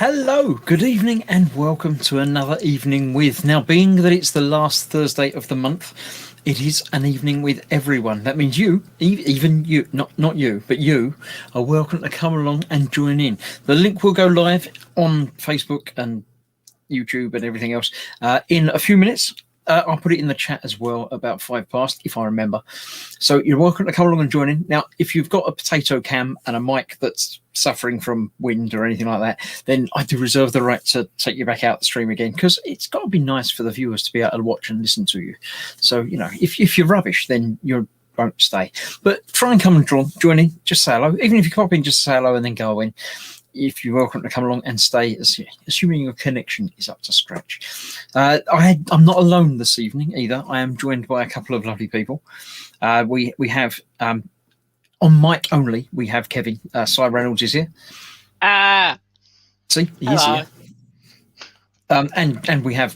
Hello, good evening, and welcome to another Evening With. Now, being that it's the last Thursday of the month, it is an evening with everyone. That means you, even you, not you, but you, are welcome to come along and join in. The link will go live on Facebook and YouTube and everything else in a few minutes. I'll put it in the chat as well, about 5 past, if I remember. So you're welcome to come along and join in. Now, if you've got a potato cam and a mic that's suffering from wind or anything like that, then I do reserve the right to take you back out the stream again, because it's got to be nice for the viewers to be able to watch and listen to you. So, you know, if you're rubbish, then you won't stay. But try and come and join in, just say hello. Even if you pop in, just say hello and then go in. If you're welcome to come along and stay, assuming your connection is up to scratch. I'm not alone this evening either. I am joined by a couple of lovely people. We have on mic only. We have Kevin. Cy Reynolds is here. See, he is here. And we have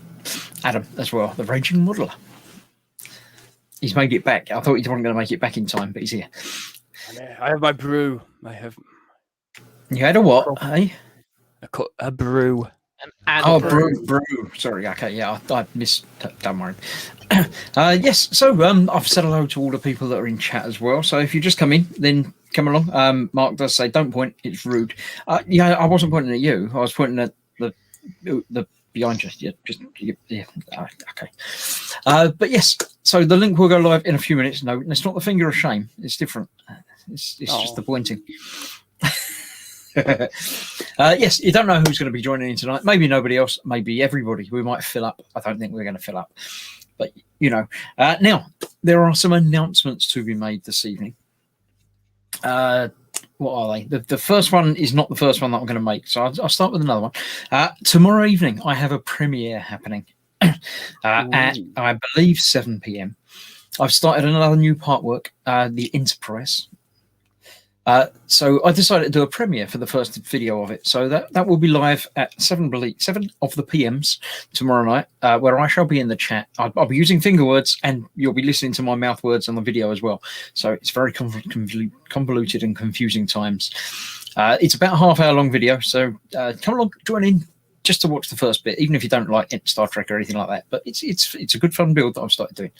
Adam as well, the raging modeler. He's made it back. I thought he wasn't going to make it back in time, but he's here. I have my brew. You had a what? Eh? A brew. Brew. Sorry. Okay. Yeah, I missed. Don't worry. Yes. So I've said hello to all the people that are in chat as well. So if you just come in, then come along. Mark does say, "Don't point. It's rude." Yeah, I wasn't pointing at you. I was pointing at the behind you. Yeah. Okay. But yes. So the link will go live in a few minutes. No, it's not the finger of shame. It's different. It's just the pointing. Yes, you don't know who's going to be joining in tonight. Maybe nobody else, maybe everybody. We might fill up. I don't think we're going to fill up, but you know. Now there are some announcements to be made this evening. What are they? The first one is not the first one that I'm going to make, so I'll start with another one. Tomorrow evening I have a premiere happening at, I believe, 7 p.m. I've started another new part work, the Enterprise. So I decided to do a premiere for the first video of it. So that will be live at 7 of the PMs tomorrow night, where I shall be in the chat. I'll be using finger words, and you'll be listening to my mouth words on the video as well. So it's very convoluted and confusing times. It's about a half-hour long video. So come along, join in, just to watch the first bit, even if you don't like Star Trek or anything like that. But it's a good fun build that I've started doing.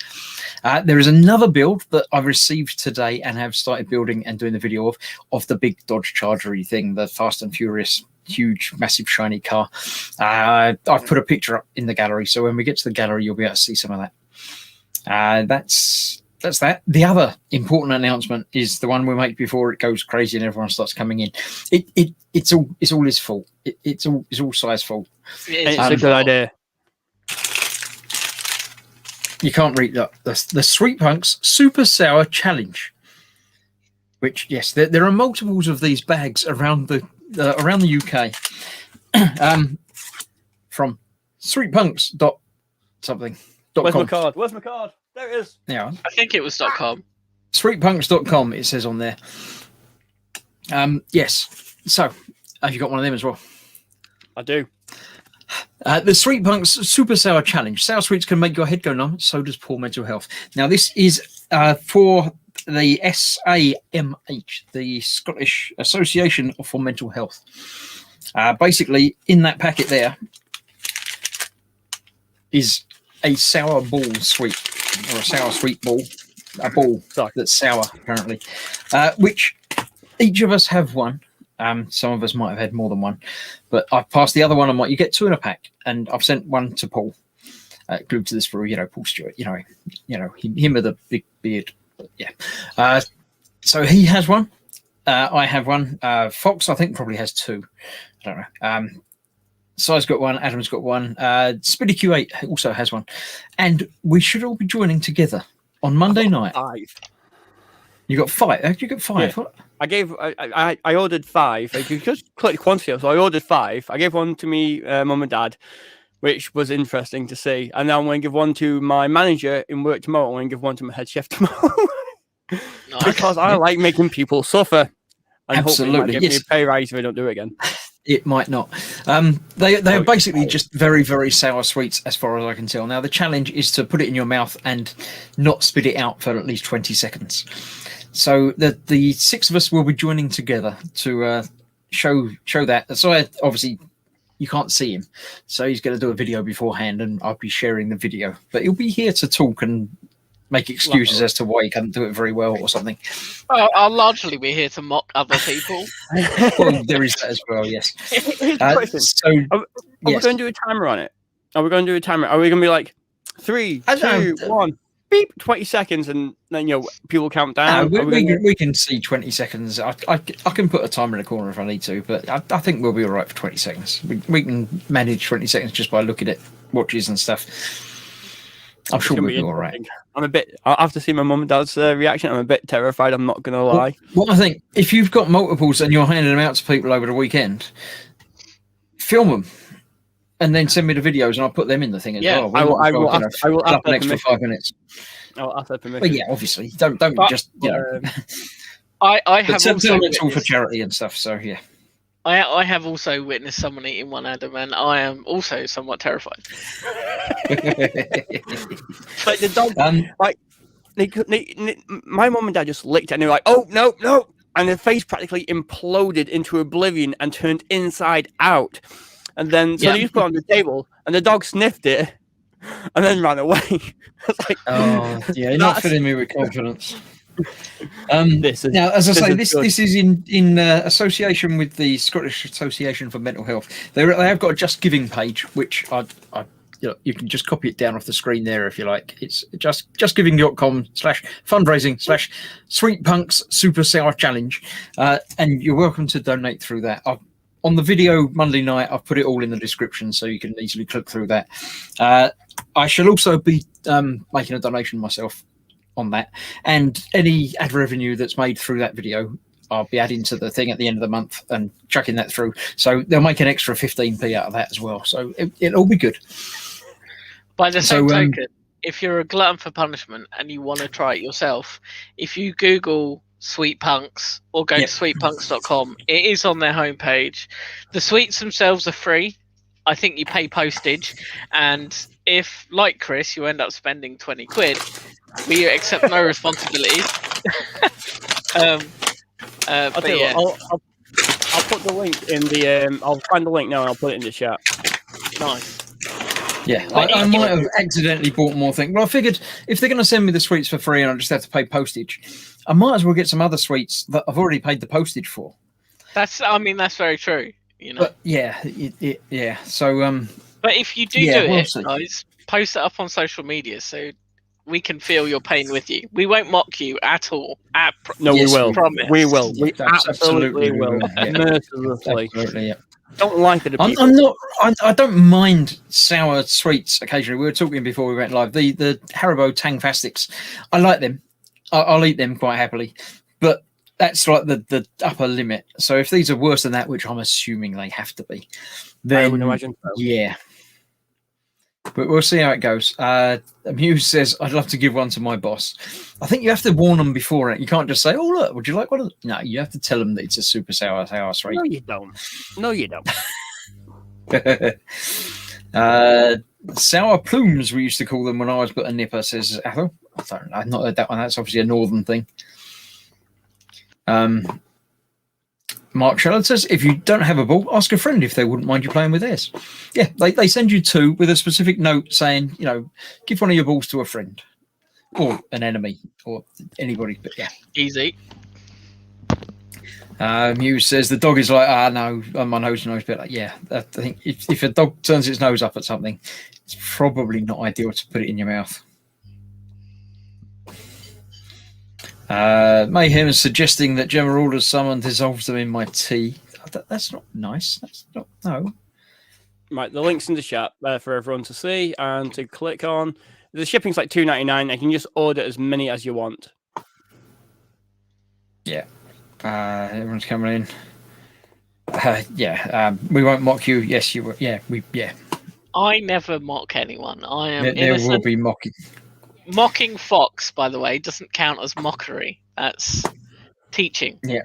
There is another build that I've received today and have started building and doing the video of the big Dodge Charger-y thing, the Fast and Furious, huge, massive, shiny car. I've put a picture up in the gallery, so when we get to the gallery, you'll be able to see some of that. That's that. The other important announcement is the one we make before it goes crazy and everyone starts coming in. It's all his fault. It's all Cy's fault. It's a good idea. You can't read that. The Sweet Punks Super Sour Challenge. Which, yes, there are multiples of these bags around the UK. From sweetpunks.something. Where's my card? Where's my card? There it is. Yeah. I think it was .com. Sweetpunks.com, it says on there. Yes. So, have you got one of them as well? I do. The Sweet Punks Super Sour Challenge. Sour sweets can make your head go numb, so does poor mental health. Now, this is for the SAMH, the Scottish Association for Mental Health. Basically, in that packet there is a sour ball sweet, or a sour sweet ball, a ball that's sour, apparently, which each of us have one. Some of us might have had more than one, but I've passed the other one on. You get 2 in a pack, and I've sent one to Paul, glued to this for Paul Stewart. You know him with the big beard. But yeah. So he has one. I have one. Fox, I think, probably has 2. I don't know. Cy's got one. Adam's got one. Spiddy Q8 also has one, and we should all be joining together on Monday night. 5. You got 5? You got 5? Yeah. What? I ordered 5. I just collect quantity, so I ordered 5. I gave one to me, mum and dad, which was interesting to see. And now I'm going to give one to my manager in work tomorrow. I'm going to give one to my head chef tomorrow. Because I like making people suffer. And Absolutely. Hopefully it might give me a pay rise if I don't do it again. It might not. They're basically just very, very sour sweets, as far as I can tell. Now, the challenge is to put it in your mouth and not spit it out for at least 20 seconds. So the 6 of us will be joining together to show that. So I obviously you can't see him, so he's going to do a video beforehand, and I'll be sharing the video. But he'll be here to talk and make excuses as to why he can't do it very well or something. Well, I'll largely be here to mock other people. Well, there is that as well. Yes. Here's the question. So Are we going to do a timer on it? Are we going to do a timer? Are we going to be like 3, I don't 2, 1, beep, 20 seconds, and then people count down? we can see 20 seconds. I can put a timer in the corner if I need to, but I think we'll be all right for 20 seconds. We can manage 20 seconds just by looking at watches and stuff. I'm sure we'll be all right. I'll have to see my mum and dad's reaction. I'm a bit terrified, I'm not going to lie. Well, I think if you've got multiples and you're handing them out to people over the weekend, film them and then send me the videos and I'll put them in the thing as well. I will ask an extra 5 minutes. I'll ask their permission. Well, yeah, obviously. Don't just, I have tell also them it's all for charity and stuff, so yeah. I have also witnessed someone eating one, Adam, and I am also somewhat terrified. Like the dog, my mum and dad just licked it and they were like, "Oh no!" And their face practically imploded into oblivion and turned inside out. And then they just put it on the table, and the dog sniffed it, and then ran away. It's like, oh yeah, you're not filling me with confidence. Now, as I say, this is in association with the Scottish Association for Mental Health. They have got a Just Giving page, which you can just copy it down off the screen there if you like. It's justgiving.com/fundraising/Sweet Punks Super Sour Challenge, and you're welcome to donate through that. On the video Monday night, I've put it all in the description so you can easily click through that. I shall also be making a donation myself on that, and any ad revenue that's made through that video I'll be adding to the thing at the end of the month and chucking that through, so they'll make an extra 15p out of that as well, so it'll all be good. By the same token, if you're a glutton for punishment and you want to try it yourself, if you Google Sweet Punks or go to sweetpunks.com, it is on their homepage. The sweets themselves are free. I think you pay postage, and if, like Chris, you end up spending 20 quid, we accept no responsibility. I'll put the link in the. I'll find the link now and I'll put it in the chat. Nice. Yeah, I might have accidentally bought more things. Well, I figured if they're going to send me the sweets for free and I just have to pay postage, I might as well get some other sweets that I've already paid the postage for. That's very true. You know. But yeah. So But if you do it, guys, post it up on social media so we can feel your pain with you. We won't mock you at all. We will. Promise. We will. We absolutely will. Yeah. Mercilessly. Absolutely, yeah. Don't like it. I'm not. I don't mind sour sweets occasionally. We were talking before we went live. The Haribo Tangfastics, I like them. I'll eat them quite happily, but that's like the upper limit. So if these are worse than that, which I'm assuming they have to be, then I would imagine so. Yeah. But we'll see how it goes. Muse says, I'd love to give one to my boss. I think you have to warn them before it. You can't just say, oh, look, would you like one? No, you have to tell them that it's a super sour sweet. No, you don't. No, you don't. Sour plumes, we used to call them when I was but a nipper, says Athel. I don't know. I've not heard that one. That's obviously a northern thing. Mark Shellard says, if you don't have a ball, ask a friend if they wouldn't mind you playing with theirs. Yeah, they send you two with a specific note saying, give one of your balls to a friend or an enemy or anybody. But yeah. Easy. Muse says, the dog is like, no, my nose bit. Like, yeah, I think if a dog turns its nose up at something, it's probably not ideal to put it in your mouth. Mayhem is suggesting that Gemma orders someone dissolves them in my tea. That's not nice. That's not no. Right, the link's in the chat there for everyone to see and to click on. The shipping's like $2.99. And you can just order as many as you want. Yeah, everyone's coming in. We won't mock you. Yes, you will. Yeah, I never mock anyone. I am there innocent. will be mocking. Mocking Fox, by the way, doesn't count as mockery. That's teaching. Yeah.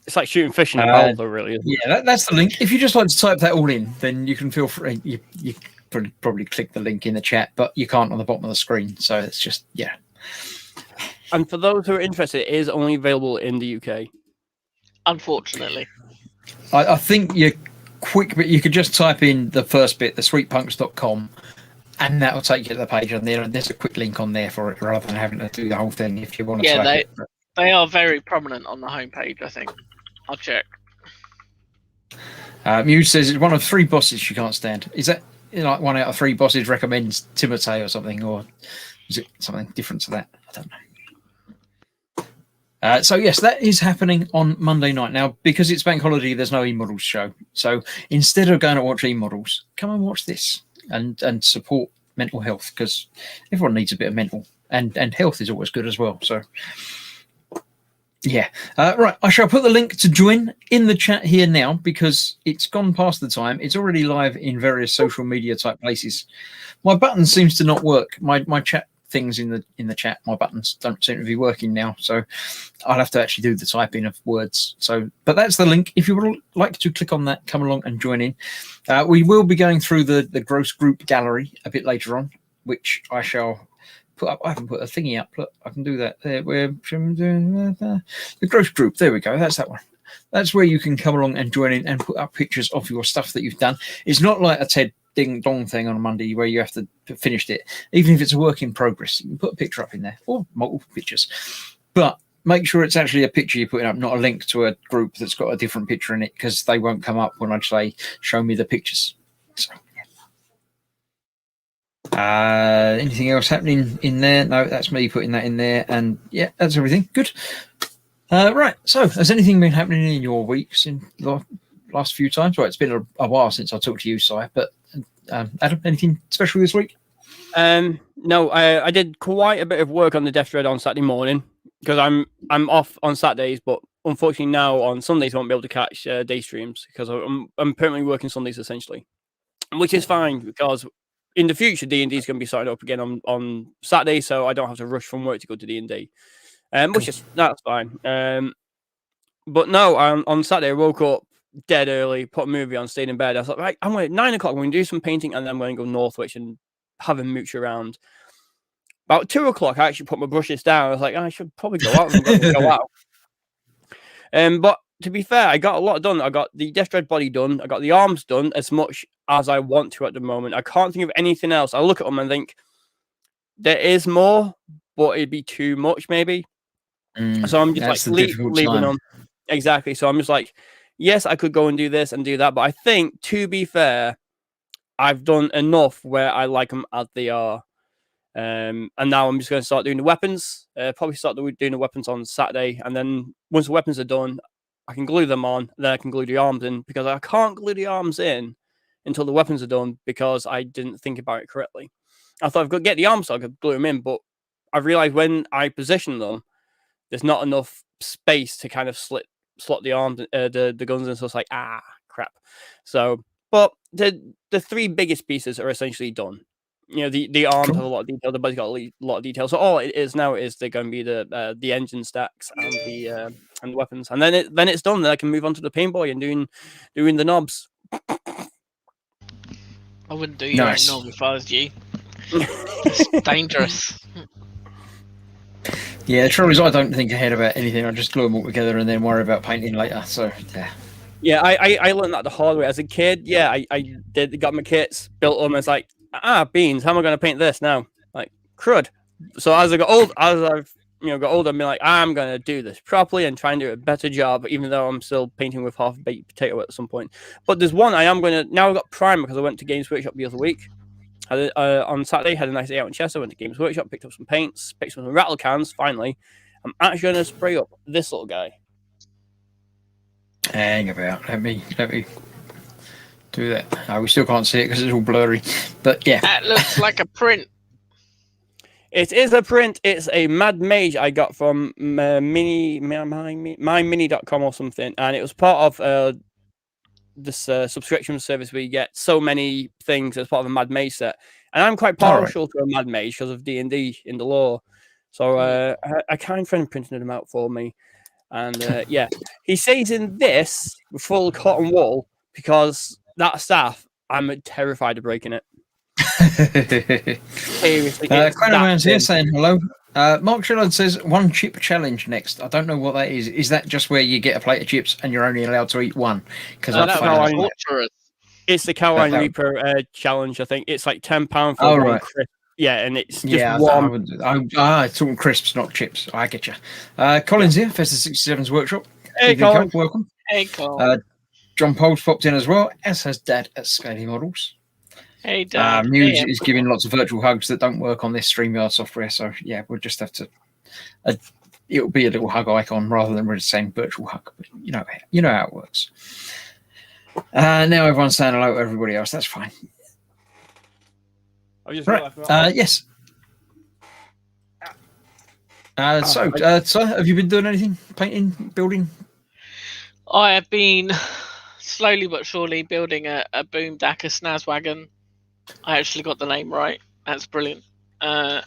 It's like shooting fish in a bowl, though, really. Yeah, that's the link. If you just like to type that all in, then you can feel free. You probably click the link in the chat, but you can't on the bottom of the screen. So it's just, yeah. And for those who are interested, it is only available in the UK. Unfortunately. I think you quick bit. You could just type in the first bit, the sweetpunks.com, and that will take you to the page on there. And there's a quick link on there for it, rather than having to do the whole thing if you want to. Yeah, they are very prominent on the homepage. I think I'll check. Muse says it's one of 3 bosses she can't stand. Is that like 1 out of 3 bosses recommends Timotei or something, or is it something different to that? I don't know. So yes, that is happening on Monday night. Now, because it's bank holiday, there's no eModels show. So instead of going to watch eModels, come and watch this and support mental health, because everyone needs a bit of mental and health is always good as well. So yeah, right. I shall put the link to join in the chat here now, because it's gone past the time. It's already live in various social media type places. My button seems to not work. My chat things in the chat, my buttons don't seem to be working now, so I'll have to actually do the typing of words. So, but that's the link. If you would like to click on that, come along and join in. We will be going through the Gross Group gallery a bit later on, which I shall put up. I haven't put a thingy up. Look, I can do that there. We're doing the Gross Group. There we go. That's that one. That's where you can come along and join in and put up pictures of your stuff that you've done. It's not like a TED Ding Dong thing on a Monday where you have to finish it. Even if it's a work in progress, you can put a picture up in there, or multiple pictures. But make sure it's actually a picture you're putting up, not a link to a group that's got a different picture in it, because they won't come up when I say, show me the pictures. So, yeah. Anything else happening in there? No, that's me putting that in there. And yeah, that's everything. Good. Right. So has anything been happening in your weeks in the last few times? Well, it's been a while since I talked to you, Si, but Adam, anything special this week? No, I did quite a bit of work on the Death Dread on Saturday morning, because I'm off on Saturdays, but unfortunately now on Sundays I won't be able to catch day streams, because I'm permanently working Sundays essentially, which is fine, because in the future D&D is going to be starting up again on Saturday, so I don't have to rush from work to go to D&D, which is that's fine. But no, on Saturday I woke up dead early, put a movie on, stayed in bed. I was like, right, I'm going at 9 o'clock. I'm going to do some painting, and then I'm going to go Northwich and have a mooch around. About 2 o'clock, I actually put my brushes down. I was like, I should probably go out. Go out. But to be fair, I got a lot done. I got the Death Dread body done. I got the arms done as much as I want to at the moment. I can't think of anything else. I look at them and think there is more, but it'd be too much maybe. So I'm just like leaving them. Exactly. So I'm just like, yes, I could go and do this and do that, but I think, to be fair, I've done enough where I like them as they are. And now I'm just going to start doing the weapons. Probably start doing the weapons on Saturday, and then once the weapons are done, I can glue them on. Then I can glue the arms in, because I can't glue the arms in until the weapons are done, because I didn't think about it correctly. I thought I've got to get the arms so I could glue them in, but I realized when I position them, there's not enough space to kind of slot the arms, the guns in. So it's like, crap. So, but the 3 biggest pieces are essentially done. You know, the arms have a lot of detail, the body's got a lot of detail. So all it is now is they're going to be the engine stacks and the weapons, and then it's done. Then I can move on to the paint boy and doing the knobs. I wouldn't do your own knob if I was you. It's dangerous. Yeah, the trouble is I don't think ahead about anything. I just glue them all together and then worry about painting later. So yeah. Yeah, I learned that the hard way as a kid. Yeah, I got my kits, built them. It's like, beans. How am I going to paint this now? Like, crud. So as I've got older, I've been like, I'm going to do this properly and try and do a better job, even though I'm still painting with half-baked potato at some point. But there's one I am going to, now I've got primer, because I went to Games Workshop the other week. On Saturday, had a nice day out in Chester, went to Games Workshop, picked up some paints, picked up some rattle cans, finally. I'm actually going to spray up this little guy. Hang about. Let me do that. We still can't see it because it's all blurry. But yeah. That looks like a print. It is a print. It's a Mad Mage I got from mymini.com or something. And it was part of this subscription service where you get so many things as part of a Mad Mage set. And I'm quite partial to a Mad Mage because of D&D in the lore. So a kind friend printed them out for me. And yeah, he says in this with full cotton wool, because that staff, I'm terrified of breaking it. Seriously. Quentin's here saying hello. Mark Shillard says 1 chip challenge next. I don't know what that is. Is that just where you get a plate of chips and you're only allowed to eat one? Because it's the Carolina Reaper challenge. I think it's like £10 for one right. crisp. Yeah, and it's just one. Talking crisps, not chips. I get you. Colin's here, Festa 67's workshop. Hey, Colin. Welcome. Hey, Colin. John Pole's popped in as well, as has Dad at Scaly Models. Hey, Dad. Muse is giving lots of virtual hugs that don't work on this StreamYard software. So, yeah, we'll just have to... it'll be a little hug icon rather than really saying virtual hug. But you know how it works. Now everyone's saying hello to everybody else. That's fine. Right. Yes. So, have you been doing anything? Painting, building? I have been slowly but surely building a Boom Dakka Snazwagon. I actually got the name right. That's brilliant. I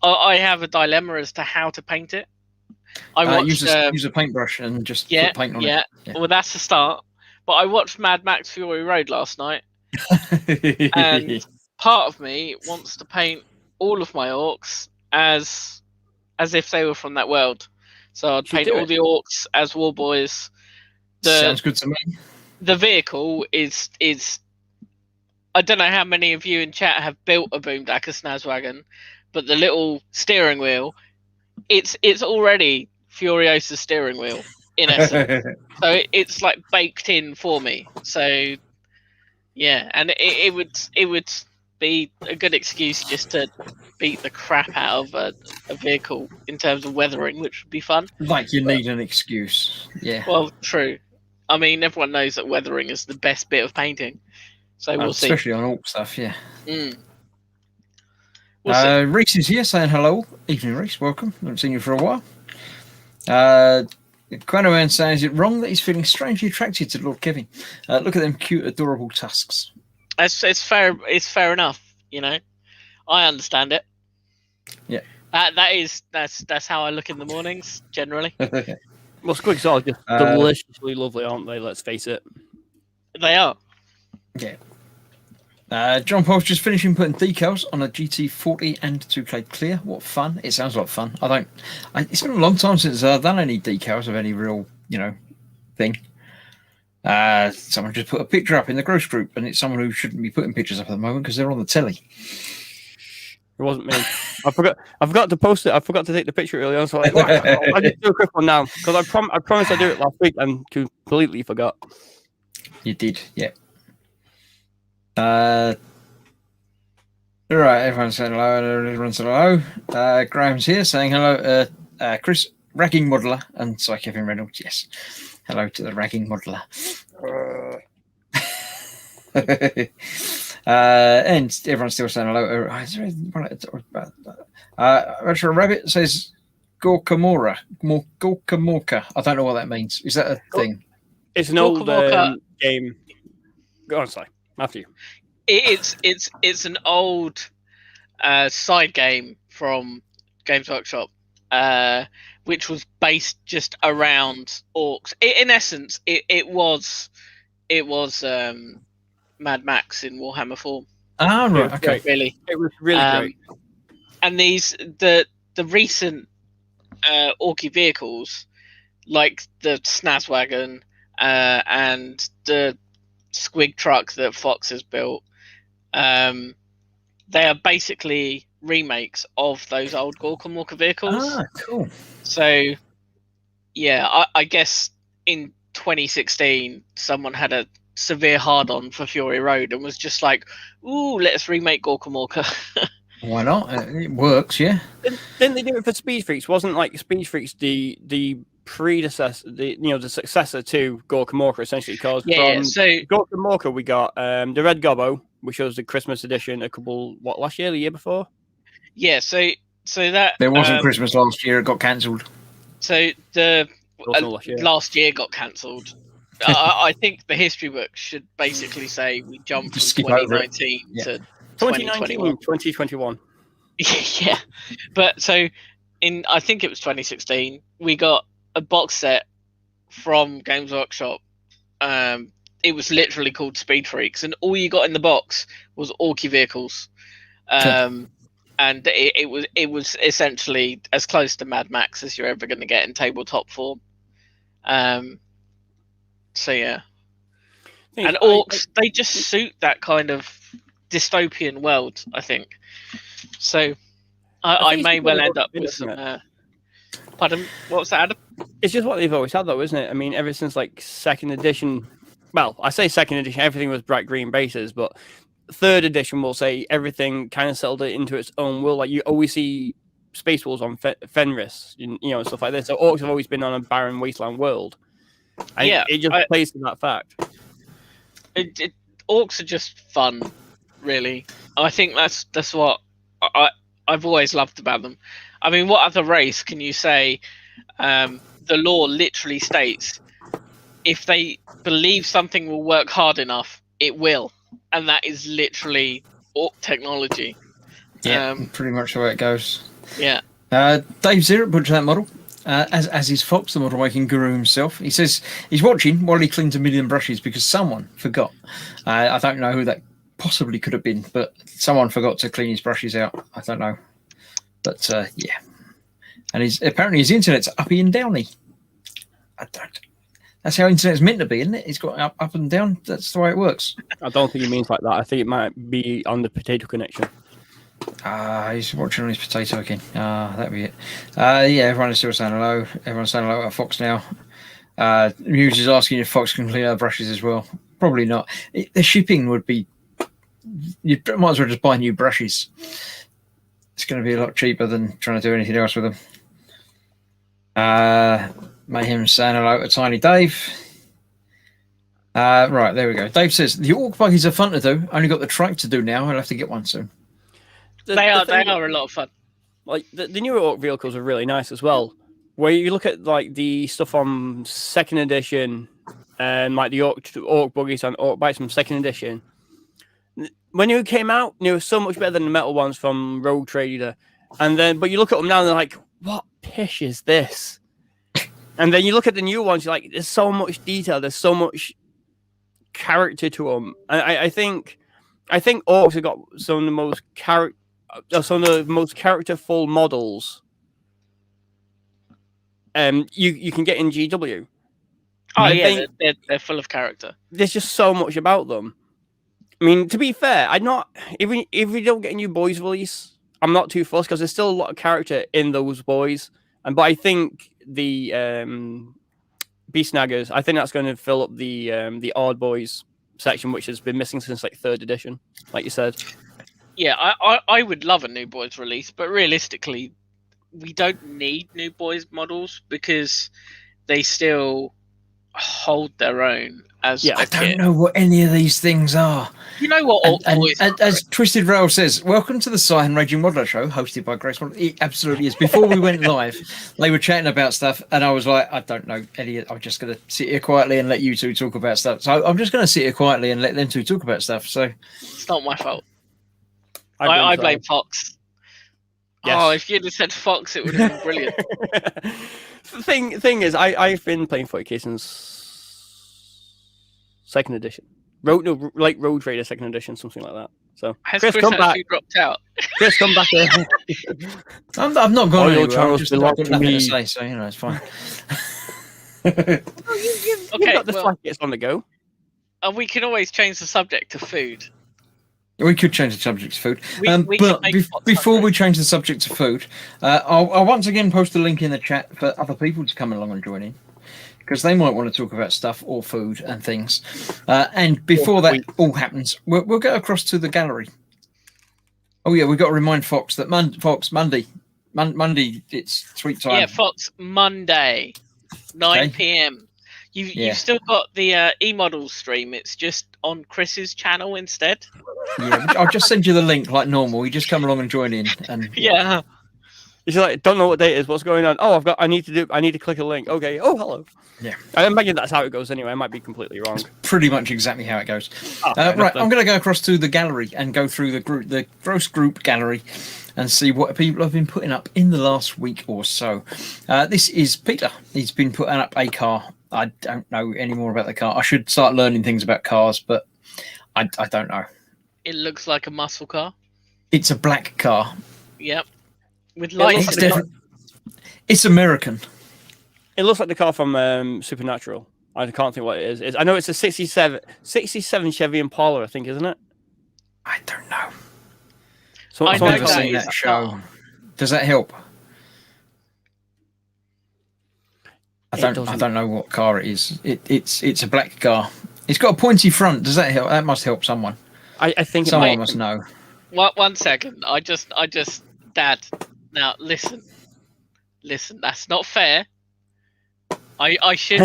have a dilemma as to how to paint it. I watched, use a paintbrush and just put paint on it. Yeah, well, that's the start. But I watched Mad Max Fury Road last night. And part of me wants to paint all of my orcs as if they were from that world. So I'd paint all the orcs as war boys. Sounds good to me. The vehicle is I don't know how many of you in chat have built a Boom Dakka Snazwagon, but the little steering wheel, it's already Furiosa's steering wheel in essence. So it's like baked in for me. So yeah, and it would be a good excuse just to beat the crap out of a vehicle in terms of weathering, which would be fun. Like you need an excuse. Yeah. Well, true. I mean, everyone knows that weathering is the best bit of painting. So we'll see. Especially on orc stuff, yeah. We'll Reese is here saying hello. Evening, Reese. Welcome. Haven't seen you for a while. Quanoan saying, is it wrong that he's feeling strangely attracted to Lord Kevin? Look at them cute, adorable tusks. It's fair. It's fair enough. You know, I understand it. Yeah. That's how I look in the mornings generally. Well, Squigs are just deliciously lovely, aren't they? Let's face it. They are. Yeah. John Paul's just finishing putting decals on a GT40 and 2K Clear. What fun. It sounds like fun. It's been a long time since I've done any decals of any real, thing. Someone just put a picture up in the gross group, and it's someone who shouldn't be putting pictures up at the moment because they're on the telly. It wasn't me. I forgot to post it. I forgot to take the picture earlier on, so I'll just do a quick one now because I promised I'd do it last week and completely forgot. You did, yeah. All right, everyone's saying hello. Everyone's saying hello. Graham's here saying hello. Chris, Ragging Modeler, and Sir Kevin Reynolds. Yes, hello to the Ragging Modeler. And everyone's still saying hello. Retro Rabbit says Gorkamora. Gorkamorka. I don't know what that means. Is that a thing? It's an old game. Go on, sorry. After you. It's an old side game from Games Workshop, which was based just around orcs. In essence, it was Mad Max in Warhammer form. Oh right, okay. Really, it was really great. And the recent orky vehicles, like the Snazwagon and the Squig truck that Fox has built, they are basically remakes of those old Gorka Morka vehicles. Ah, cool. So, yeah, I guess in 2016, someone had a severe hard-on for Fury Road and was just like, ooh, let's remake Gorka Morka. Why not? It works, yeah. Didn't they do it for Speed Freaks? Wasn't like Speed Freaks the predecessor, the successor to Gorka Morka, essentially? Because so Gorka Morka, we got the Red Gobbo, which was the Christmas edition last year, the year before? Yeah, so that... There wasn't Christmas last year, it got cancelled. So the last year got cancelled. I think the history book should basically say we jumped from 2019 to 2021. Yeah, but so I think it was 2016, we got a box set from Games Workshop. It was literally called Speed Freaks, and all you got in the box was Orky vehicles. and it was essentially as close to Mad Max as you're ever going to get in tabletop form. So yeah, and orcs, they just suit that kind of dystopian world, I think. So I may well end up with some. Pardon, what was that, Adam? It's just what they've always had, though, isn't it? I mean, ever since like second edition. Well, I say second edition, everything was bright green bases, but third edition will say everything kind of settled it into its own world. Like you always see Space Wolves on Fenris, stuff like this. So orcs have always been on a barren wasteland world. And it just plays to that fact. Orcs are just fun, really. I think that's what I've always loved about them. I mean, what other race can you say? The law literally states if they believe something will work hard enough, it will, and that is literally orc technology. Yeah, pretty much the way it goes. Yeah. Dave Zero put that model. As is Fox, the model making guru himself. He says he's watching while he cleans a million brushes because someone forgot. I don't know who that possibly could have been, but someone forgot to clean his brushes out. I don't know. But yeah. And apparently his internet's uppy and downy. That's how internet's meant to be, isn't it? It's got up and down. That's the way it works. I don't think he means like that. I think it might be on the potato connection. He's watching on his potato again. That'd be it. Yeah, everyone is still saying hello. Everyone's saying hello at Fox now. Muse is asking if Fox can clean our brushes as well. Probably not. The shipping would be... You might as well just buy new brushes. It's going to be a lot cheaper than trying to do anything else with them. Mayhem saying hello to Tiny Dave. Right, there we go. Dave says, the orc buggies are fun to do. Only got the trike to do now. I'll have to get one soon. They are a lot of fun. Like the newer orc vehicles are really nice as well. Where you look at like the stuff on second edition, and like the orc buggies and orc bikes from second edition. When it came out, they were so much better than the metal ones from Rogue Trader. But you look at them now and they're like, what pish is this? And then you look at the new ones, you're like, there's so much detail, there's so much character to them. And I think orcs have got some of the most characterful models you can get in GW. Oh yeah, they're full of character. There's just so much about them. I mean, to be fair, if we don't get a new boys release, I'm not too fussed because there's still a lot of character in those boys. But I think the Beast Snaggers, I think that's going to fill up the Odd Boys section, which has been missing since like third edition, like you said. Yeah, I would love a new boys release, but realistically, we don't need new boys models because they still hold their own as I don't know what any of these things are. You know what? As Twisted Rail says, welcome to the Sci and Raging Modeler Show, hosted by Grace Modeler. It absolutely is. Before we went live, they were chatting about stuff, and I was like, I don't know, Eddie. I'm just going to sit here quietly and let you two talk about stuff. So I'm just going to sit here quietly and let them two talk about stuff. So it's not my fault. I blame Fox. Yes. Oh, if you'd have said Fox, it would have been brilliant. The thing is, I've been playing 40k since second edition. Road Trader second edition, something like that. So Chris come back. Dropped out. Chris, come back here. I've not gone anywhere. I'm just nothing to say, so it's fine. You've got the flankets on the go. And we can always change the subject to food. We could change the subject to food. But before we change the subject to food, I'll once again post a link in the chat for other people to come along and join in, because they might want to talk about stuff or food and things. And before that all happens, we'll go across to the gallery. Oh, yeah, we've got to remind Fox that Monday, it's sweet time. Yeah, Fox, Monday, 9 p.m. You've still got the e-models stream. It's just on Chris's channel instead. Yeah, I'll just send you the link like normal. You just come along and join in. And yeah. You're like, don't know what date it is. What's going on? Oh, I need to click a link. Okay. Oh, hello. Yeah. I imagine that's how it goes anyway. I might be completely wrong. It's pretty much exactly how it goes. Right. I'm going to go across to the gallery and go through the Gross Group gallery and see what people have been putting up in the last week or so. This is Peter. He's been putting up a car. I don't know any more about the car. I should start learning things about cars, but I don't know. It looks like a muscle car. It's a black car. Yep. With looks lights. like It's American. It looks like the car from Supernatural. I can't think what it is. I know it's a 67 Chevy Impala, I think, isn't it? I don't know. So I I've know never that seen is that a show. car. Does that help? I doesn't. don't know what car it is. It's a black car. It's got a pointy front. Does that help? That must help someone. I think Someone must know. One second. I just, Dad. Now listen. That's not fair. I should.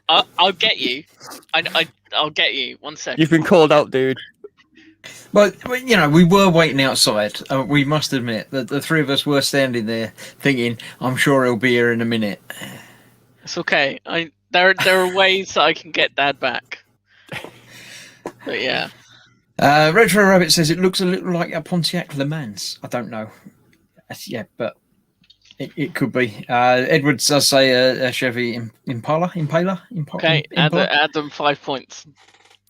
I'll get you. I'll get you. 1 second. You've been called out, dude. But you know, we were waiting outside. We must admit that the three of us were standing there thinking, "I'm sure he'll be here in a minute." It's okay. There are ways that I can get Dad back. But yeah. Retro Rabbit says it looks a little like a Pontiac Le Mans. I don't know. Yeah, but it could be. Edwards does say a Chevy Impala. Okay, add them 5 points.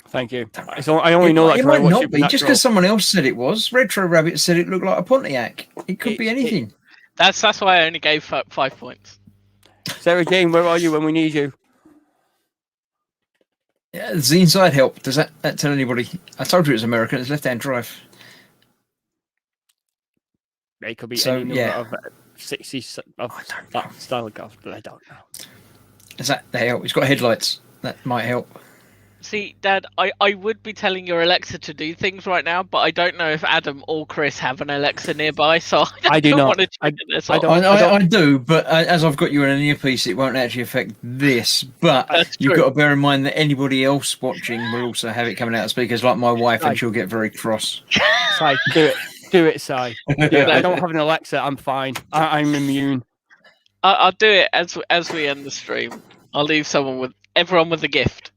Thank you. So I only know that it might not be just because someone else said it was. Retro Rabbit said it looked like a Pontiac. It could be anything. That's why I only gave 5 points. Sarah Jane, where are you when we need you? Yeah, does the inside help? Does that tell anybody? I told you it's American. It's left-hand drive. It could be any number of 60 of that style of cars, but I don't know. Does that help? It's got headlights. That might help. See, Dad, I would be telling your Alexa to do things right now, but I don't know if Adam or Chris have an Alexa nearby, so I do don't not. want to check this off. I do, but as I've got you in an earpiece, it won't actually affect this. But you've got to bear in mind that anybody else watching will also have it coming out of speakers, like my wife, and she'll get very cross. Si, do it, Si. I don't have an Alexa. I'm fine. I'm immune. I'll do it as we end the stream. I'll leave everyone with a gift.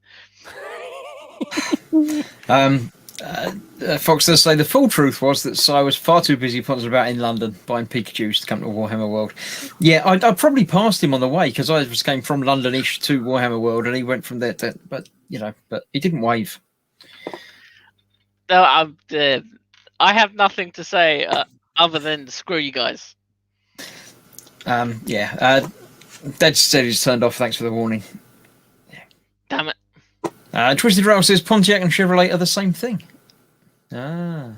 Fox does say the full truth was that Si was far too busy pottering about in London buying Pikachus to come to Warhammer World. Yeah, I probably passed him on the way because I just came from London-ish to Warhammer World, and he went from there to. But he didn't wave. No, I have nothing to say other than screw you guys. Dad said he's turned off. Thanks for the warning. Damn it. Twisted Rail says Pontiac and Chevrolet are the same thing. I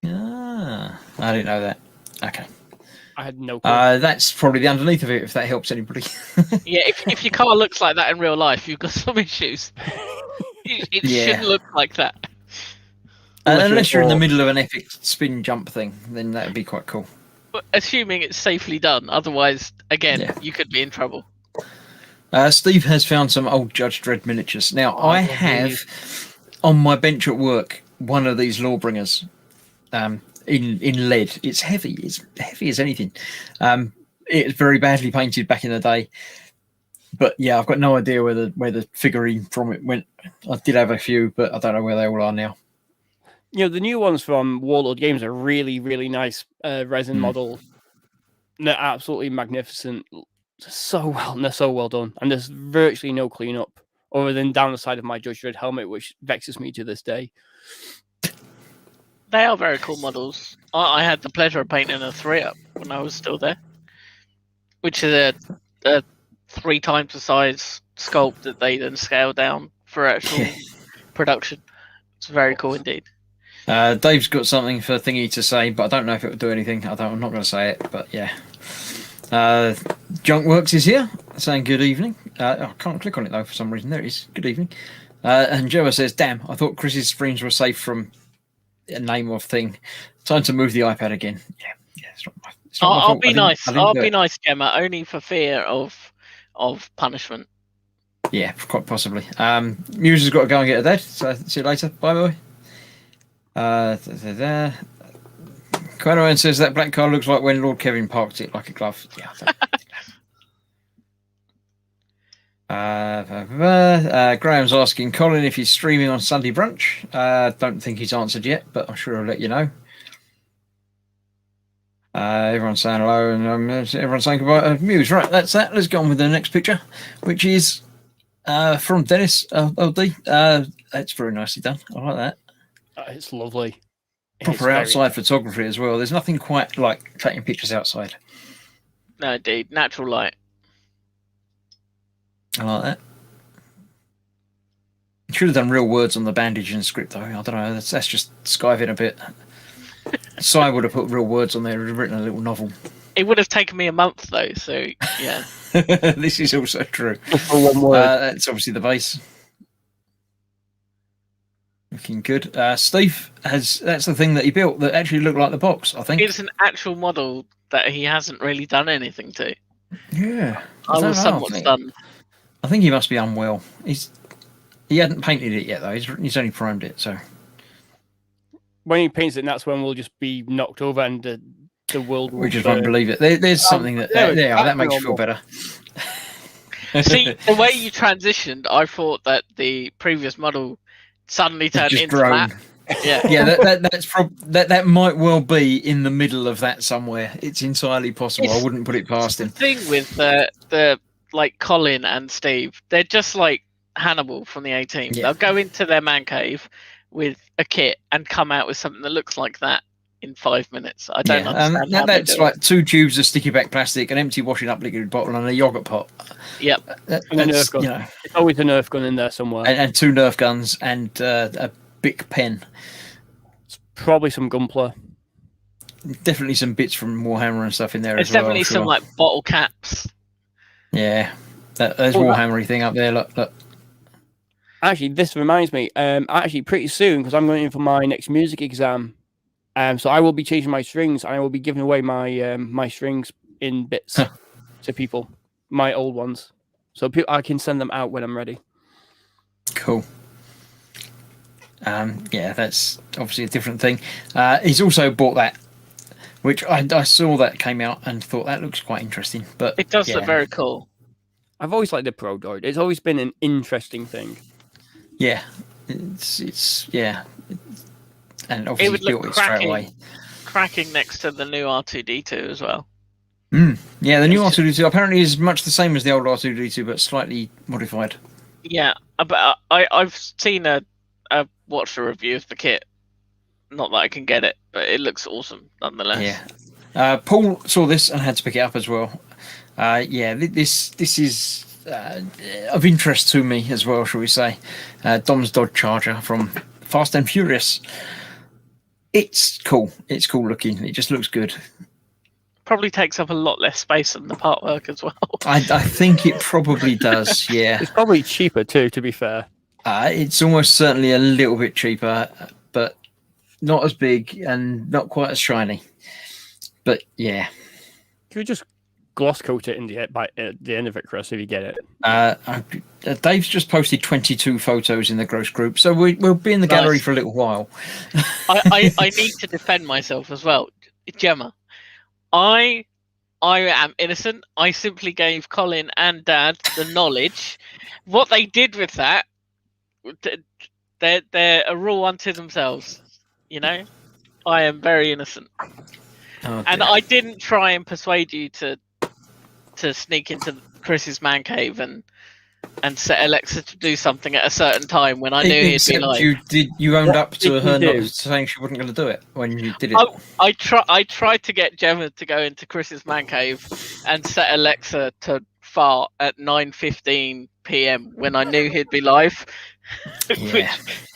didn't know that. Okay. I had no clue. That's probably the underneath of it, if that helps anybody. Yeah, if your car looks like that in real life, you've got some issues. It shouldn't look like that. Unless you're in the middle of an epic spin jump thing, then that would be quite cool. But assuming it's safely done, otherwise, again, you could be in trouble. Steve has found some old Judge Dredd miniatures. Now, I have on my bench at work one of these Lawbringers in lead. It's heavy. It's heavy as anything. It's very badly painted back in the day. But yeah, I've got no idea where the figurine from it went. I did have a few, but I don't know where they all are now. You know, the new ones from Warlord Games are really, really nice resin models. They're absolutely magnificent. They're so well done, and there's virtually no cleanup other than down the side of my Judge Dredd helmet, which vexes me to this day. They are very cool models. I had the pleasure of painting a 3-up when I was still there, which is a 3 times the size sculpt that they then scale down for actual production. It's very cool indeed. Dave's got something for Thingy to say, but I don't know if it will do anything. I'm not going to say it, but yeah. Junkworks is here, saying good evening. I can't click on it though for some reason. There it is. Good evening. And Joa says, "Damn, I thought Chris's streams were safe from a name of thing. Time to move the iPad again." Yeah. It's not my I'll fault. be nice. I'll be it. nice, Gemma, only for fear of punishment. Yeah, quite possibly. Muse has got to go and get her dad. So see you later. Bye bye. Quenoan says that black car looks like when Lord Kevin parked it like a glove. Yeah. Graham's asking Colin if he's streaming on Sunday brunch. Don't think he's answered yet, but I'm sure I'll let you know. Everyone's saying hello, and everyone's saying goodbye. Muse, right? That's that. Let's go on with the next picture, which is from Dennis LD. That's very nicely done. I like that. It's lovely. proper outside photography as well. There's nothing quite like taking pictures outside. No, indeed, natural light. I like that. Should have done real words on the bandage in script though. I don't know. That's just skiving a bit. Si would have put real words on there and written a little novel. It would have taken me a month though, so yeah. This is also true. For one word. That's obviously the base. Looking good. Steve that's the thing that he built that actually looked like the box, I think. It's an actual model that he hasn't really done anything to. Yeah. I was somewhat stunned. I think he must be unwell. He hadn't painted it yet though. He's only primed it, so when he paints it, that's when we'll just be knocked over and the world will... We just won't believe it. There's something that makes you feel better. See, the way you transitioned, I thought that the previous model suddenly turned into that. Yeah, yeah. That might well be in the middle of that somewhere. It's entirely possible. I wouldn't put it past him. The thing with the like Colin and Steve, they're just like Hannibal from the A-Team. Yeah. They'll go into their man cave with a kit and come out with something that looks like that in 5 minutes. I don't understand. That's like 2 tubes of sticky back plastic, an empty washing up liquid bottle, and a yogurt pot. Yep. And a Nerf gun. It's always a Nerf gun in there somewhere. And 2 Nerf guns and a Bic pen. It's probably some Gunpla. Definitely some bits from Warhammer and stuff in there There's as well. definitely some like bottle caps. Yeah. There's Warhammery thing up there. Look. Actually, this reminds me. Actually, pretty soon, because I'm going in for my next music exam. So I will be changing my strings, and I will be giving away my my strings in bits to people, my old ones, so I can send them out when I'm ready. Cool. Yeah, that's obviously a different thing. He's also bought that, which I saw that came out and thought that looks quite interesting. But it does look very cool. I've always liked the Pro Droid. It's always been an interesting thing. Yeah, it's yeah, and obviously it would built look it straight away. Cracking next to the new R2D2 as well. Yeah, the new R2D2 apparently is much the same as the old R2D2, but slightly modified. Yeah, but I've seen a watched a review of the kit. Not that I can get it, but it looks awesome nonetheless. Yeah, Paul saw this and had to pick it up as well. Yeah, this is of interest to me as well, shall we say? Dom's Dodge Charger from Fast and Furious. It's cool. It's cool looking. It just looks good. Probably takes up a lot less space than the part work as well. I think it probably does. Yeah, it's probably cheaper too. To be fair, it's almost certainly a little bit cheaper, but not as big and not quite as shiny. But yeah, can we just gloss coat it by the end of it, Chris, if you get it? Dave's just posted 22 photos in the Gross group, so we'll be in the gallery for a little while. I need to defend myself as well, Gemma. I am innocent. I simply gave Colin and Dad the knowledge. What they did with that, they're a rule unto themselves. You know, I am very innocent, and I didn't try and persuade you to sneak into Chris's man cave and set Alexa to do something at a certain time when I knew he'd be live. You owned up to her not saying she wasn't going to do it when you did it. I tried to get Gemma to go into Chris's man cave and set Alexa to fart at 9:15 p.m. when I knew he'd be live, which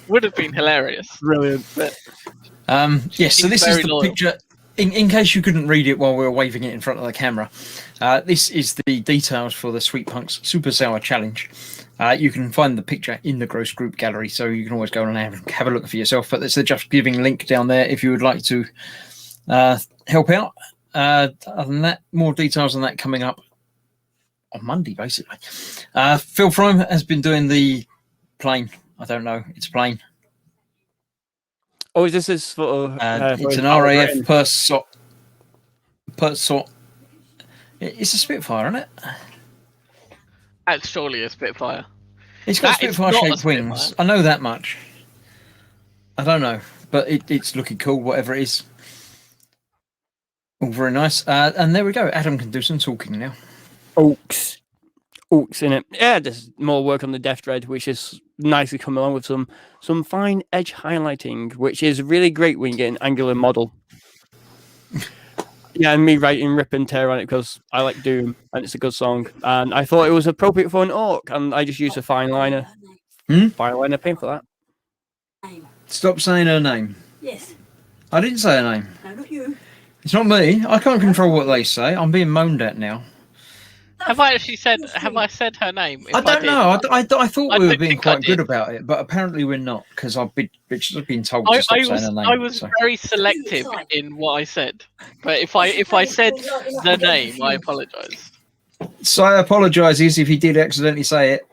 would have been hilarious. Brilliant. But yes, so this is the picture. In case you couldn't read it while we were waving it in front of the camera, this is the details for the Sweet Punks Super Sour Challenge. You can find the picture in the Gross Group gallery, so you can always go and have a look for yourself. But there's a Just Giving link down there if you would like to help out. Other than that, more details on that coming up on Monday, basically. Phil Frome has been doing the plane. I don't know. It's a plane. Oh, is this sort of... it's an RAF Persot. It's a Spitfire, isn't it? That's surely a Spitfire. It's got Spitfire-shaped wings. I know that much. I don't know, but it's looking cool, whatever it is. All very nice. And there we go. Adam can do some talking now. Oaks. ooks in it. Yeah, there's more work on the Death Dread, which is nicely come along with some fine edge highlighting, which is really great when you get an angular model. Yeah, and me writing Rip and Tear on it because I like Doom and it's a good song. And I thought it was appropriate for an orc, and I just used a fine liner. Fine liner paint for that. Stop saying her name. Yes. I didn't say her name. No, not you. It's not me. I can't control what they say. I'm being moaned at now. Have I actually said? Have I said her name? If I don't did, know. I thought I we were don't being think I quite good did. about it, but apparently we're not because I've been told to stop saying her name. I was so. very selective in what I said, but if I said the name, I apologise. So I apologise if he did accidentally say it.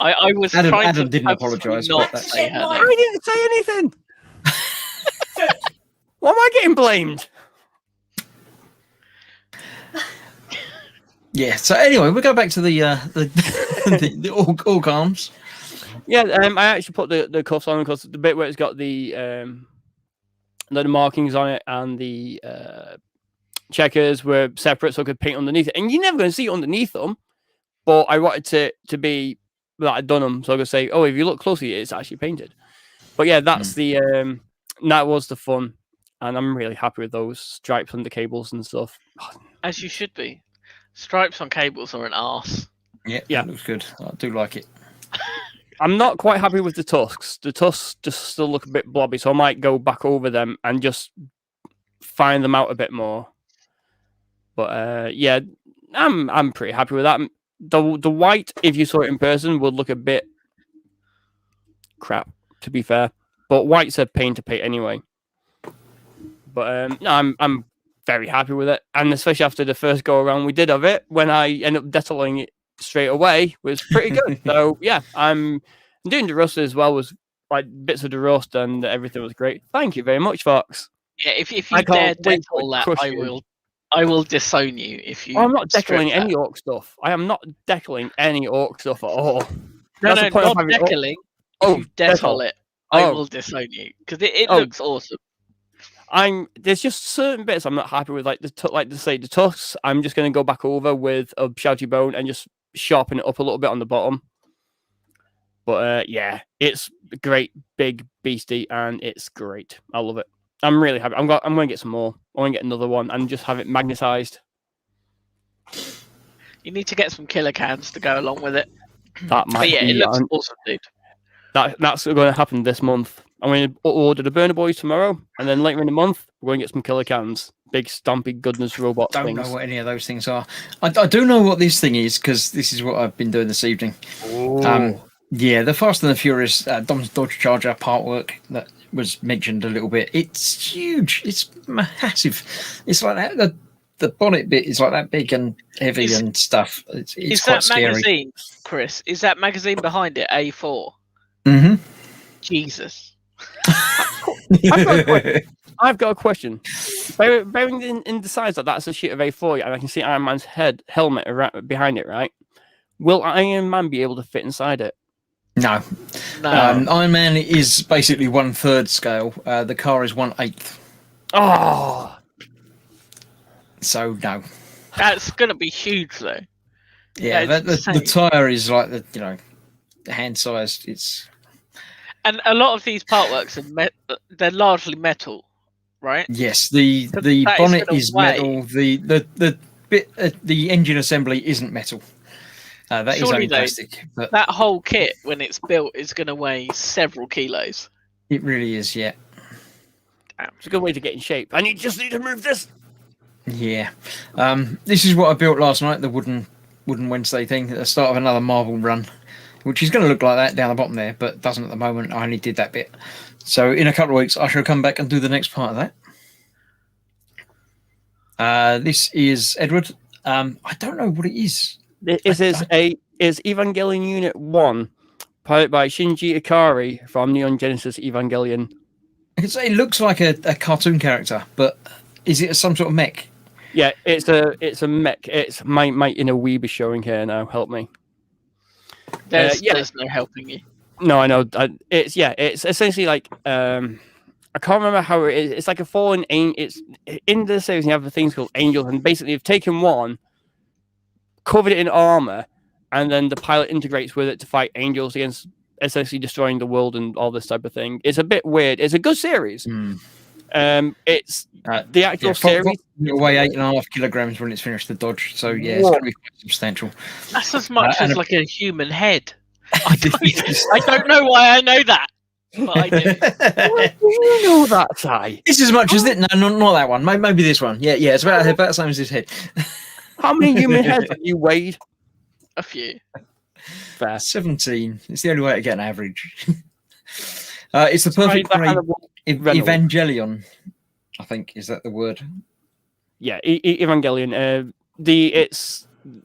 I was Adam trying to didn't purposely apologise, not but that's- say her I name. didn't say anything. Why am I getting blamed? Yeah. So anyway, we'll go back to the the orc arms. Yeah, I actually put the cuffs on because the bit where it's got the markings on it and the checkers were separate, so I could paint underneath it. And you're never going to see it underneath them, but I wanted to be that I'd done them, so I could say, oh, if you look closely, it's actually painted. But yeah, that's the that was the fun, and I'm really happy with those stripes under cables and stuff. As you should be. Stripes on cables are an arse. Yeah, Yeah. looks good. I do like it. I'm not quite happy with the tusks. The tusks just still look a bit blobby, so I might go back over them and just find them out a bit more. But yeah, I'm pretty happy with that. The white, if you saw it in person, would look a bit crap, to be fair. But white's a pain to paint anyway. But no, I'm very happy with it, and especially after the first go around we did of it, when I ended up detaling it straight away, was pretty good. So yeah, I'm doing the rust as well, was like bits of the rust and everything was great. Thank you very much, Fox. Yeah, if you I dare can't wait to decal that, crush I you. will disown you if you. I'm not strip decaling that. any orc stuff. I am not decaling any orc stuff at all. No, That's no, the point of not having orc- decaling. Oh, If you decol it, I Oh. will disown you because it Oh. looks awesome. There's just certain bits I'm not happy with, like the tusks. I'm just gonna go back over with a shouty bone and just sharpen it up a little bit on the bottom. But yeah, it's great, big beastie, and it's great. I love it. I'm really happy. I'm gonna get some more. I'm gonna get another one and just have it magnetized. You need to get some killer cans to go along with it. That But might yeah, be it looks awesome, dude. that's going to happen this month. I'm going to order the Burner Boys tomorrow, and then later in the month we're going to get some killer cans, big stompy goodness robot Don't things. know what any of those things are. I do know what this thing is because this is what I've been doing this evening. Yeah, the Fast and the Furious Dom's Dodge Charger part work that was mentioned a little bit. It's huge. It's massive. It's like that. The bonnet bit is like that big and heavy and stuff. It's Is quite that scary. magazine, Chris? Is that magazine behind it A4? Mm-hmm. Jesus. I've got a question. Bearing in the size that that's a sheet of A4, and I can see Iron Man's helmet behind it, right? Will Iron Man be able to fit inside it? No. No. Iron Man is basically 1/3 scale. The car is 1/8. Oh, So no. That's going to be huge, though. Yeah, That's the tire is like the hand sized. It's And a lot of these part works are they're largely metal, right? yes. The That is bonnet gonna is weigh. metal. The bit the engine assembly isn't metal. That is Surely, only though, plastic, but That whole kit, when it's built, is going to weigh several kilos. it really is. Yeah. it's a good way to get in shape. And you just need to move this. Yeah. This is what I built last night, the wooden Wednesday thing at the start of another Marvel run, which is going to look like that down the bottom there, but doesn't at the moment. I only did that bit. So in a couple of weeks, I shall come back and do the next part of that. This is Edward. I don't know what it is. This is Evangelion Unit 1, piloted by Shinji Ikari from Neon Genesis Evangelion. I can say it looks like a cartoon character, but is it some sort of mech? Yeah, it's a mech. It's my inner weeb is showing here now. Help me. There's yeah. no helping you. No, I know. It's essentially like I can't remember how it is. It's like a fallen angel. It's in the series. You have things called angels, and basically, you've taken one, covered it in armor, and then the pilot integrates with it to fight angels against essentially destroying the world and all this type of thing. It's a bit weird. It's a good series. It's the actual series will weigh 8.5 kilograms when it's finished the dodge. So yeah, it's going to be quite substantial. That's as much as like a human head. I don't know why I know that, but I do. You know that, Ty. It's as much as it. No, not that one. Maybe this one. Yeah. It's about the same as his head. How many human heads have you weighed? A few. Fair. 17. It's the only way to get an average. It's the perfect Evangelion. I think is that the word? Yeah, Evangelion.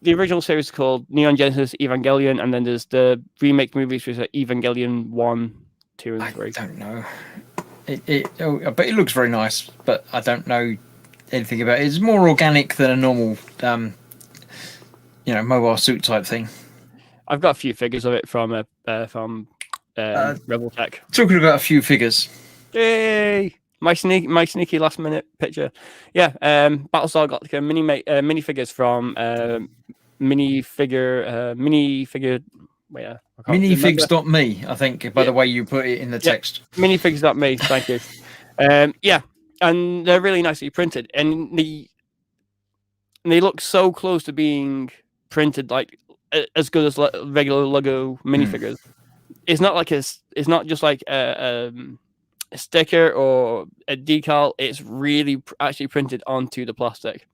The original series is called Neon Genesis Evangelion, and then there's the remake movies, which are Evangelion 1, 2, and 3. I don't know. But it looks very nice. But I don't know anything about it. It's more organic than a normal, mobile suit type thing. I've got a few figures of it from Rebel Tech. Talking about a few figures. Yay! My sneaky last minute picture. Yeah, Battlestar Galactica mini figures from minifigure. Wait, Minifigs.me, I think, by the way you put it in the text. Minifigs.me, thank you. Yeah, and they're really nicely printed, and they look so close to being printed, like as good as regular Lego minifigures. It's not like it's not just like a sticker or a decal. It's really actually printed onto the plastic,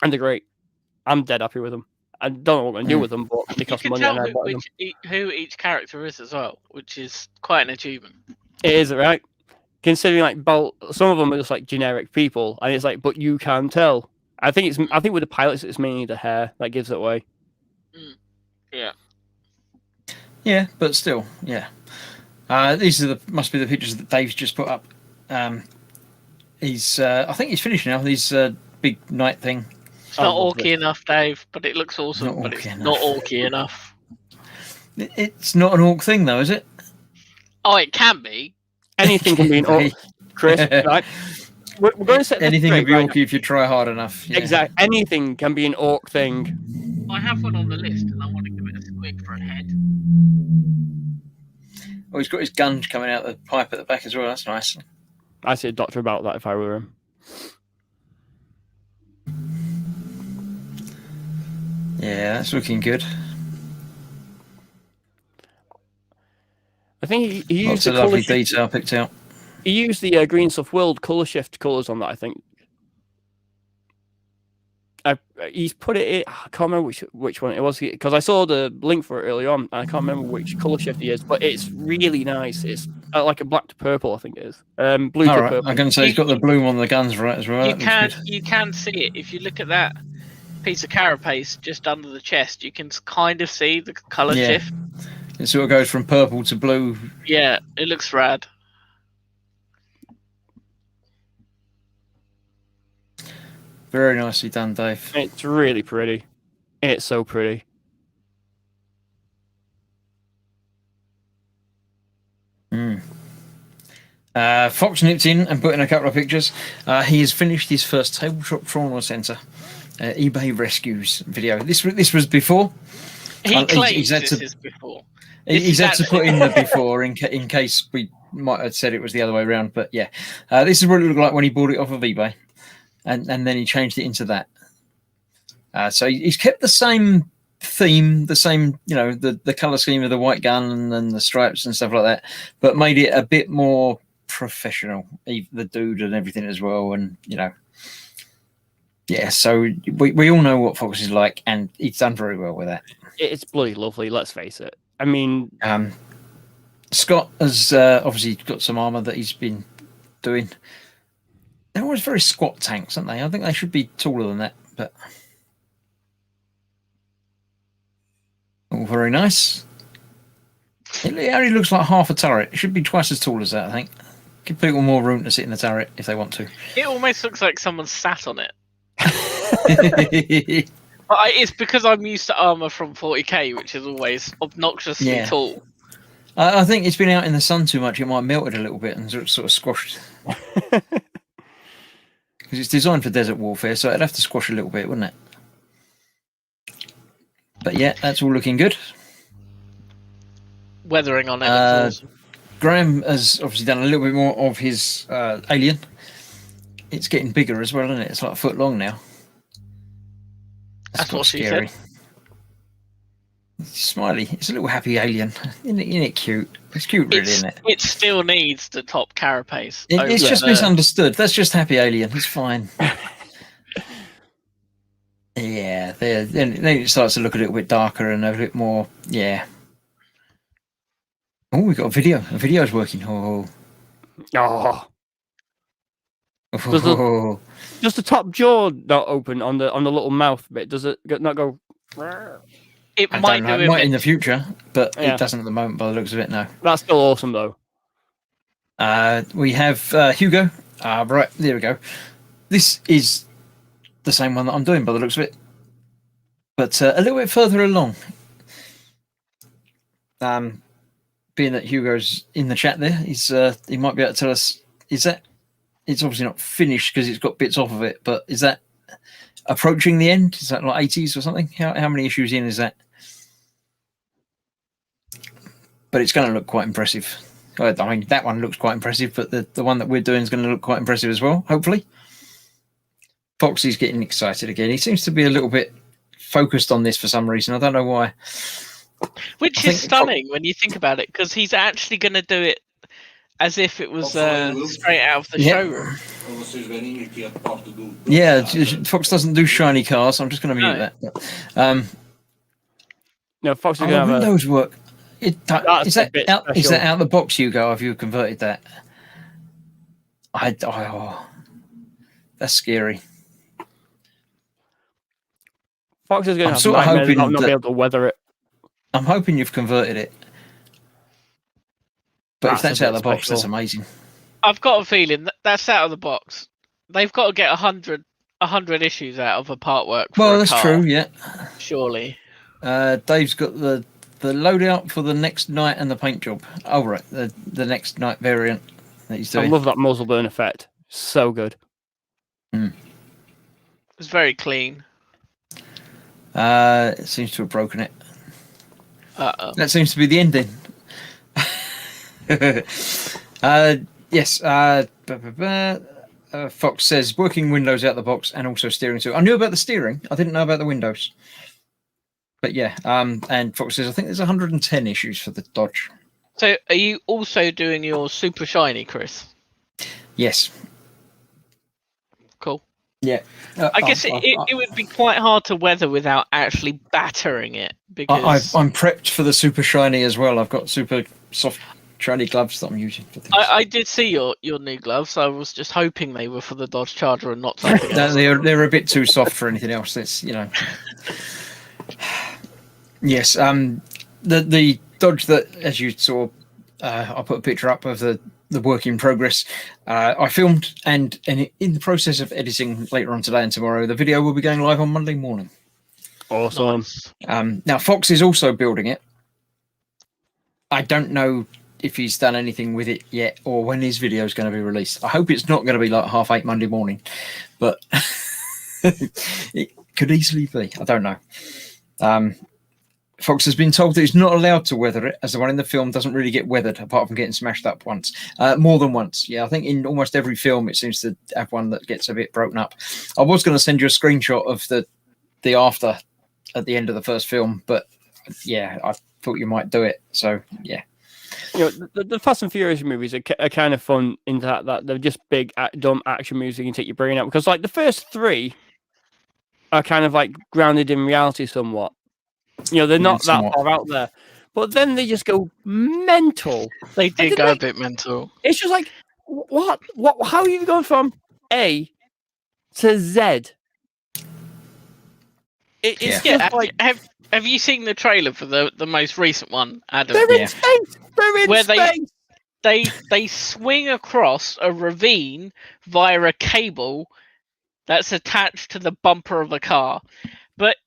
and they're great. I'm dead happy with them. I don't know what I'm going to do with them, but they cost money. And who each character is as well, which is quite an achievement. It is, right? Considering like some of them are just like generic people, and it's like, but you can tell. I think with the pilots, it's mainly the hair that gives it away. Yeah. Yeah, but still, yeah. These are must be the pictures that Dave's just put up. I think he's finished now. These big night thing. It's not orky enough, Dave, but it looks awesome. But it's not orky enough. It's not an orc thing, though, is it? Oh, it can be. Anything can be an orc, Chris. Right? We're going to set anything can be orky if you try hard enough. Yeah. Exactly. Anything can be an orc thing. I have one on the list, and I want to give it a squeak for a head. Oh, he's got his gun coming out the pipe at the back as well. That's nice. I'd say a doctor about that if I were him. Yeah, that's looking good. I think he used lots of lovely detail picked out. He used the Green Stuff World color shift colors on that, I think. He's put it in, I can't remember which one it was, because I saw the link for it early on, and I can't remember which color shift he is, but it's really nice. It's like a black to purple, I think it is. Blue to purple. I'm going to say he's got the bloom on the guns right as well. You can see it. If you look at that piece of carapace just under the chest, you can kind of see the color shift. It sort of goes from purple to blue. Yeah, it looks rad. Very nicely done, Dave. It's really pretty. It's so pretty. Fox nipped in and put in a couple of pictures. He has finished his first Tabletop Trauma Center eBay Rescues video. This was before. He claims this is before. He's had to put in the before in case we might have said it was the other way around. But yeah, this is what it looked like when he bought it off of eBay. And then he changed it into that. So he's kept the same theme, the same, the color scheme of the white gun and the stripes and stuff like that, but made it a bit more professional, the dude and everything as well. And, yeah, so we all know what Fox is like, and he's done very well with that. It's bloody lovely, let's face it. I mean... Scott has obviously got some armor that he's been doing. They're always very squat tanks, aren't they? I think they should be taller than that, but all very nice. It only looks like half a turret. It should be twice as tall as that, I think. Give people more room to sit in the turret if they want to. It almost looks like someone sat on it. But it's because I'm used to armor from 40k, which is always obnoxiously tall. I think it's been out in the sun too much. It might have melted a little bit and sort of squashed. Because it's designed for desert warfare, so it'd have to squash a little bit, wouldn't it? But yeah, that's all looking good. Weathering on it. Awesome. Graham has obviously done a little bit more of his alien. It's getting bigger as well, isn't it? It's like a foot long now. That's what she scary. said. Smiley. It's a little happy alien. Isn't it cute? It's cute, really, isn't it? It still needs the top carapace. It's just misunderstood. That's just happy alien. It's fine. Yeah, then it starts to look a little bit darker and a bit more. Yeah. Oh, we got a video. A video's working. Oh. Does the top jaw not open on the little mouth bit? Does it not go? It might do it might in the future, but it doesn't at the moment by the looks of it. No. That's still awesome though. We have Hugo. Right, there we go. This is the same one that I'm doing by the looks of it, but a little bit further along. Being that Hugo's in the chat there, he might be able to tell us, is that, it's obviously not finished because it's got bits off of it, but is that approaching the end? Is that like 80s or something? How many issues in is that? But it's going to look quite impressive. I mean, that one looks quite impressive, but the one that we're doing is going to look quite impressive as well, hopefully. Foxy's getting excited again. He seems to be a little bit focused on this for some reason. I don't know why. Which is stunning when you think about it, because he's actually going to do it as if it was straight out of the showroom. Yeah, Fox doesn't do shiny cars. I'm just going to mute that. No, Fox is going to have Windows work. Is that out of the box, Hugo? Have you converted that? That's scary. Fox is going to have not be able to weather it. I'm hoping you've converted it. But if that's out of the box, that's amazing. I've got a feeling that's out of the box. They've got to get 100 issues out of a part work. Well, that's true, yeah. Surely. Dave's got the loadout for the next night and the paint job. Oh, right, the next night variant that he's doing. I love that muzzle burn effect. So good. It's very clean. It seems to have broken it. Uh-oh. That seems to be the ending. Yes. Fox says working windows out the box and also steering too. I knew about the steering. I didn't know about the windows. But yeah, and Fox says I think there's 110 issues for the Dodge. So are you also doing your super shiny, Chris? Yes. Cool. Yeah. I guess it would be quite hard to weather without actually battering it, because I'm prepped for the super shiny as well. I've got super soft shiny gloves that I'm using for things. I did see your new gloves. I was just hoping they were for the Dodge Charger and not something else. They're a bit too soft for anything else. It's Yes. The Dodge that, as you saw, I put a picture up of the work in progress. I filmed and in the process of editing later on today and tomorrow, the video will be going live on Monday morning. Awesome. Now Fox is also building it. I don't know if he's done anything with it yet or when his video is going to be released. I hope it's not going to be like 8:30 Monday morning, but it could easily be. I don't know. Fox has been told that he's not allowed to weather it, as the one in the film doesn't really get weathered, apart from getting smashed up once. More than once. Yeah, I think in almost every film it seems to have one that gets a bit broken up. I was going to send you a screenshot of the after at the end of the first film, but yeah, I thought you might do it. So, yeah. The Fast and Furious movies are kind of fun in that they're just big, dumb action movies that can take your brain out. Because, like, the first three are kind of, like, grounded in reality somewhat. They're not that far out there. But then they just go mental. They did go a bit mental. It's just like, what? How are you going from A to Z? It's just like... Have you seen the trailer for the most recent one, Adam? They're in space. They're in space. They swing across a ravine via a cable that's attached to the bumper of a car. But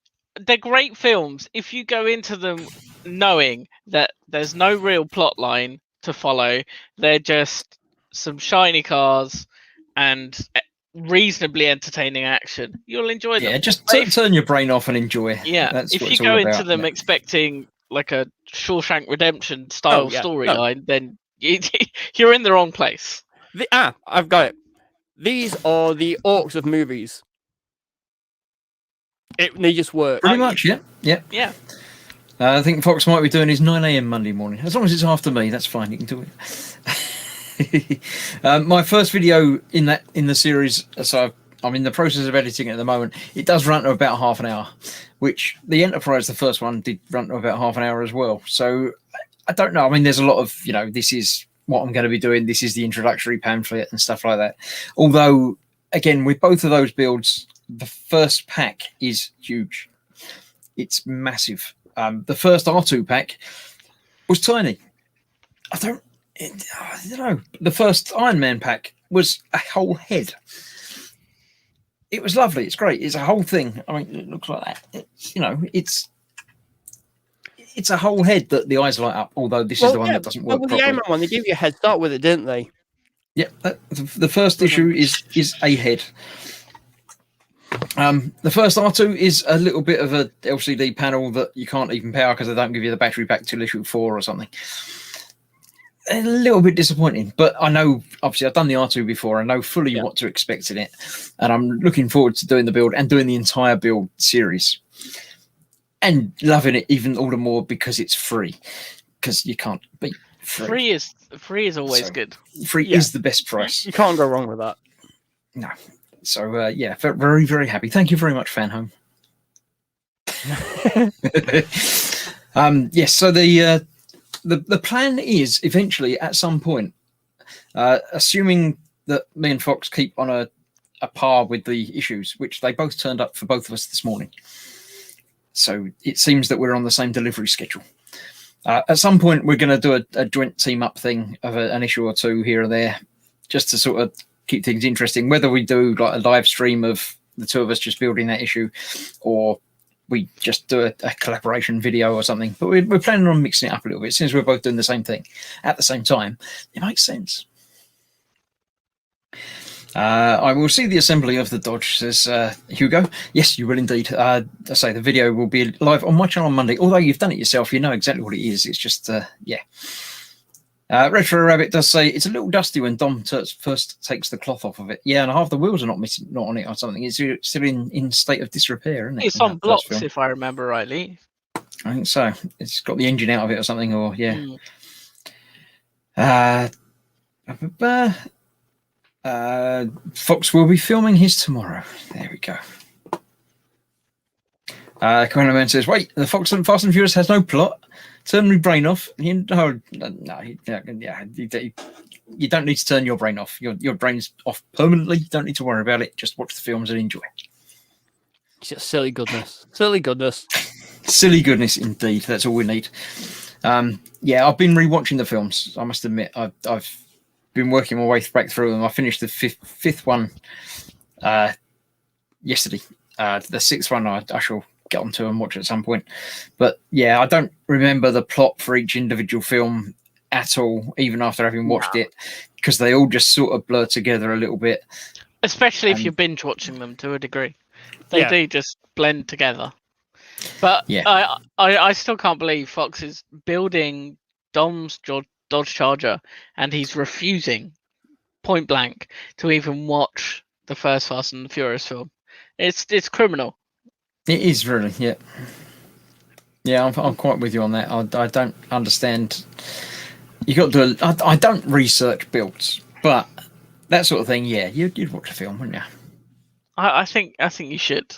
they're great films if you go into them knowing that there's no real plot line to follow. They're just some shiny cars and reasonably entertaining action, you'll enjoy them. Yeah, just turn your brain off and enjoy. Yeah, That's if what you it's go all into about, them yeah. expecting like a Shawshank Redemption style yeah, storyline, then you're in the wrong place. I've got it. These are the orcs of movies. They just work. Pretty much, yeah. Yeah. I think Fox might be doing his 9 a.m. Monday morning. As long as it's after me, that's fine. You can do it. My first video in the series, so I'm in the process of editing it at the moment. It does run to about half an hour, which the Enterprise, the first one, did run to about half an hour as well. So I don't know. I mean, there's a lot of, this is what I'm going to be doing. This is the introductory pamphlet and stuff like that. Although, again, with both of those builds, the first pack is huge. It's massive. The first R2 pack was tiny. I don't know. The first Iron Man pack was a whole head. It was lovely. It's great. It's a whole thing. I mean, it looks like that. It's a whole head that the eyes light up. Although this is the one that doesn't work properly. The Iron Man one, they gave you a head start with it, didn't they? Yeah, the first issue is a head. The first R2 is a little bit of a LCD panel that you can't even power because they don't give you the battery back till issue 4 or something. A little bit disappointing, but I know, obviously, I've done the R2 before. I know fully what to expect in it, and I'm looking forward to doing the build and doing the entire build series, and loving it even all the more because it's free. Because you can't beat free. Free is always good. Free is the best price. You can't go wrong with that. No. So very, very happy. Thank you very much, Fanhome. Yes. So the plan is eventually at some point, assuming that me and Fox keep on a par with the issues, which they both turned up for both of us this morning. So it seems that we're on the same delivery schedule. At some point, we're going to do a joint team up thing of an issue or two here or there, just to sort of keep things interesting. Whether we do like a live stream of the two of us just building that issue, or we just do a collaboration video or something. But we're planning on mixing it up a little bit. Since we're both doing the same thing at the same time, it makes sense. I will see the assembly of the Dodge, says Hugo. Yes, you will indeed. I say the video will be live on my channel on Monday. Although you've done it yourself, you know exactly what it is. It's just, Retro Rabbit does say it's a little dusty when Dom first takes the cloth off of it. Yeah, and half the wheels are not on it or something. It's still in state of disrepair, isn't it? It's on blocks, if I remember rightly. I think so. It's got the engine out of it or something, or Fox will be filming his tomorrow. There we go. Corona says, wait, the Fox and Fast and Furious has no plot. Turn my brain off. You don't need to turn your brain off. Your brain's off permanently. You don't need to worry about it. Just watch the films and enjoy. It's just silly goodness. Silly goodness. Silly goodness, indeed. That's all we need. I've been rewatching the films. I must admit, I've been working my way back through them. I finished the fifth one yesterday. The sixth one I shall get onto and watch at some point. But I don't remember the plot for each individual film at all, even after having watched it, because they all just sort of blur together a little bit. Especially if you're binge watching them to a degree. They do just blend together. But I still can't believe Fox is building Dom's Dodge Charger and he's refusing point blank to even watch the first Fast and the Furious film. It's criminal. It is really, I'm quite with you on that. I don't understand. You got to. I don't research builds, but that sort of thing. Yeah, you'd watch a film, wouldn't you? I think you should.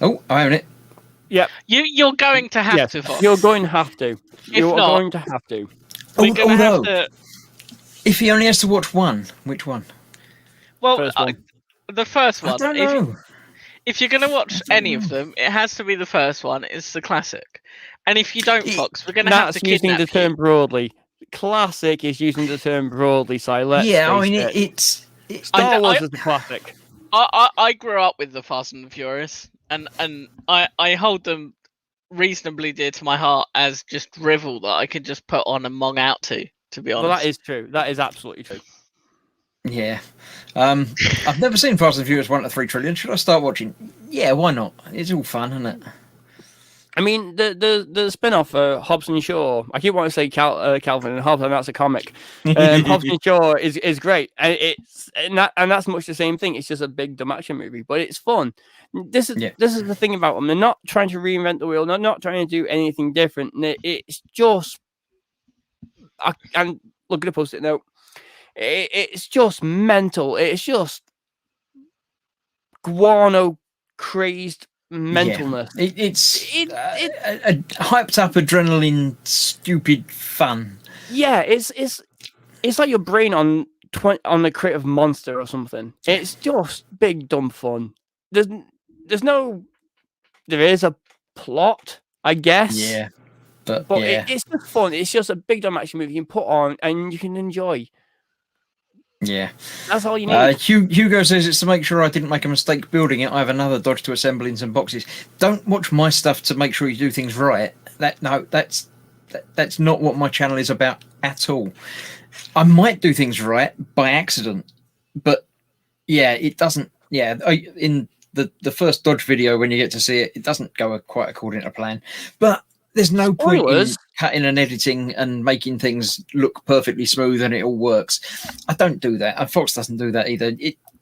Oh, I own it. Yeah, you're going to have to. Fox. You're going to have to. You're going to have to. If he only has to watch one, which one? Well, first one. The first one. I don't know. If you're going to watch any of them, it has to be the first one. It's the classic. And if you don't, Fox, we're going to have to kidnap using the term broadly. Classic is using the term broadly, so let's it's Star Wars is the classic. I grew up with the Fast and the Furious, and I hold them reasonably dear to my heart as just drivel that I can just put on and mong out to be honest. Well, that is true. That is absolutely true. Yeah. I've never seen Fast and Furious 1 to 3 trillion. Should I start watching? Yeah, why not? It's all fun, isn't it? I mean, the spin-off, Hobbs and Shaw. I keep wanting to say Calvin and Hobbes, and that's a comic. Hobbs and Shaw is great, and that's much the same thing. It's just a big dumb action movie, but it's fun. This is the thing about them. They're not trying to reinvent the wheel. They're not trying to do anything different. It's just, and look at the post-it note. It's just mental. It's just guano crazy mentalness. Yeah. It's a hyped up adrenaline, stupid fun. Yeah, it's like your brain on the creative monster or something. It's just big dumb fun. There is a plot, I guess. Yeah, but yeah. It's just fun. It's just a big dumb action movie you can put on and you can enjoy. Yeah, that's all you need. Hugo says it's to make sure I didn't make a mistake building it. I have another Dodge to assemble in some boxes. Don't watch my stuff to make sure you do things right. That's not what my channel is about at all. I might do things right by accident, but yeah, it doesn't. Yeah, in the first Dodge video, when you get to see it, it doesn't go quite according to plan. But there's no point in cutting and editing and making things look perfectly smooth and it all works. I don't do that. And Fox doesn't do that either.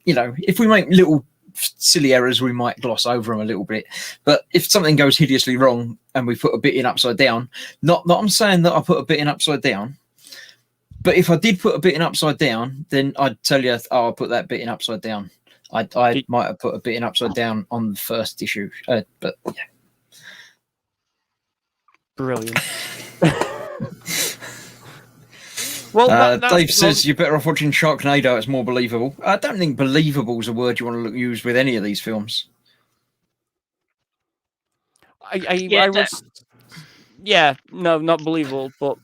If we make little silly errors, we might gloss over them a little bit. But if something goes hideously wrong and we put a bit in upside down, not I'm saying that I put a bit in upside down, but if I did put a bit in upside down, then I'd tell you, I put that bit in upside down. I might have put a bit in upside down on the first issue, but yeah. Brilliant. Well, Dave says you're better off watching Sharknado. It's more believable. I don't think believable is a word you want to use with any of these films. Not believable. But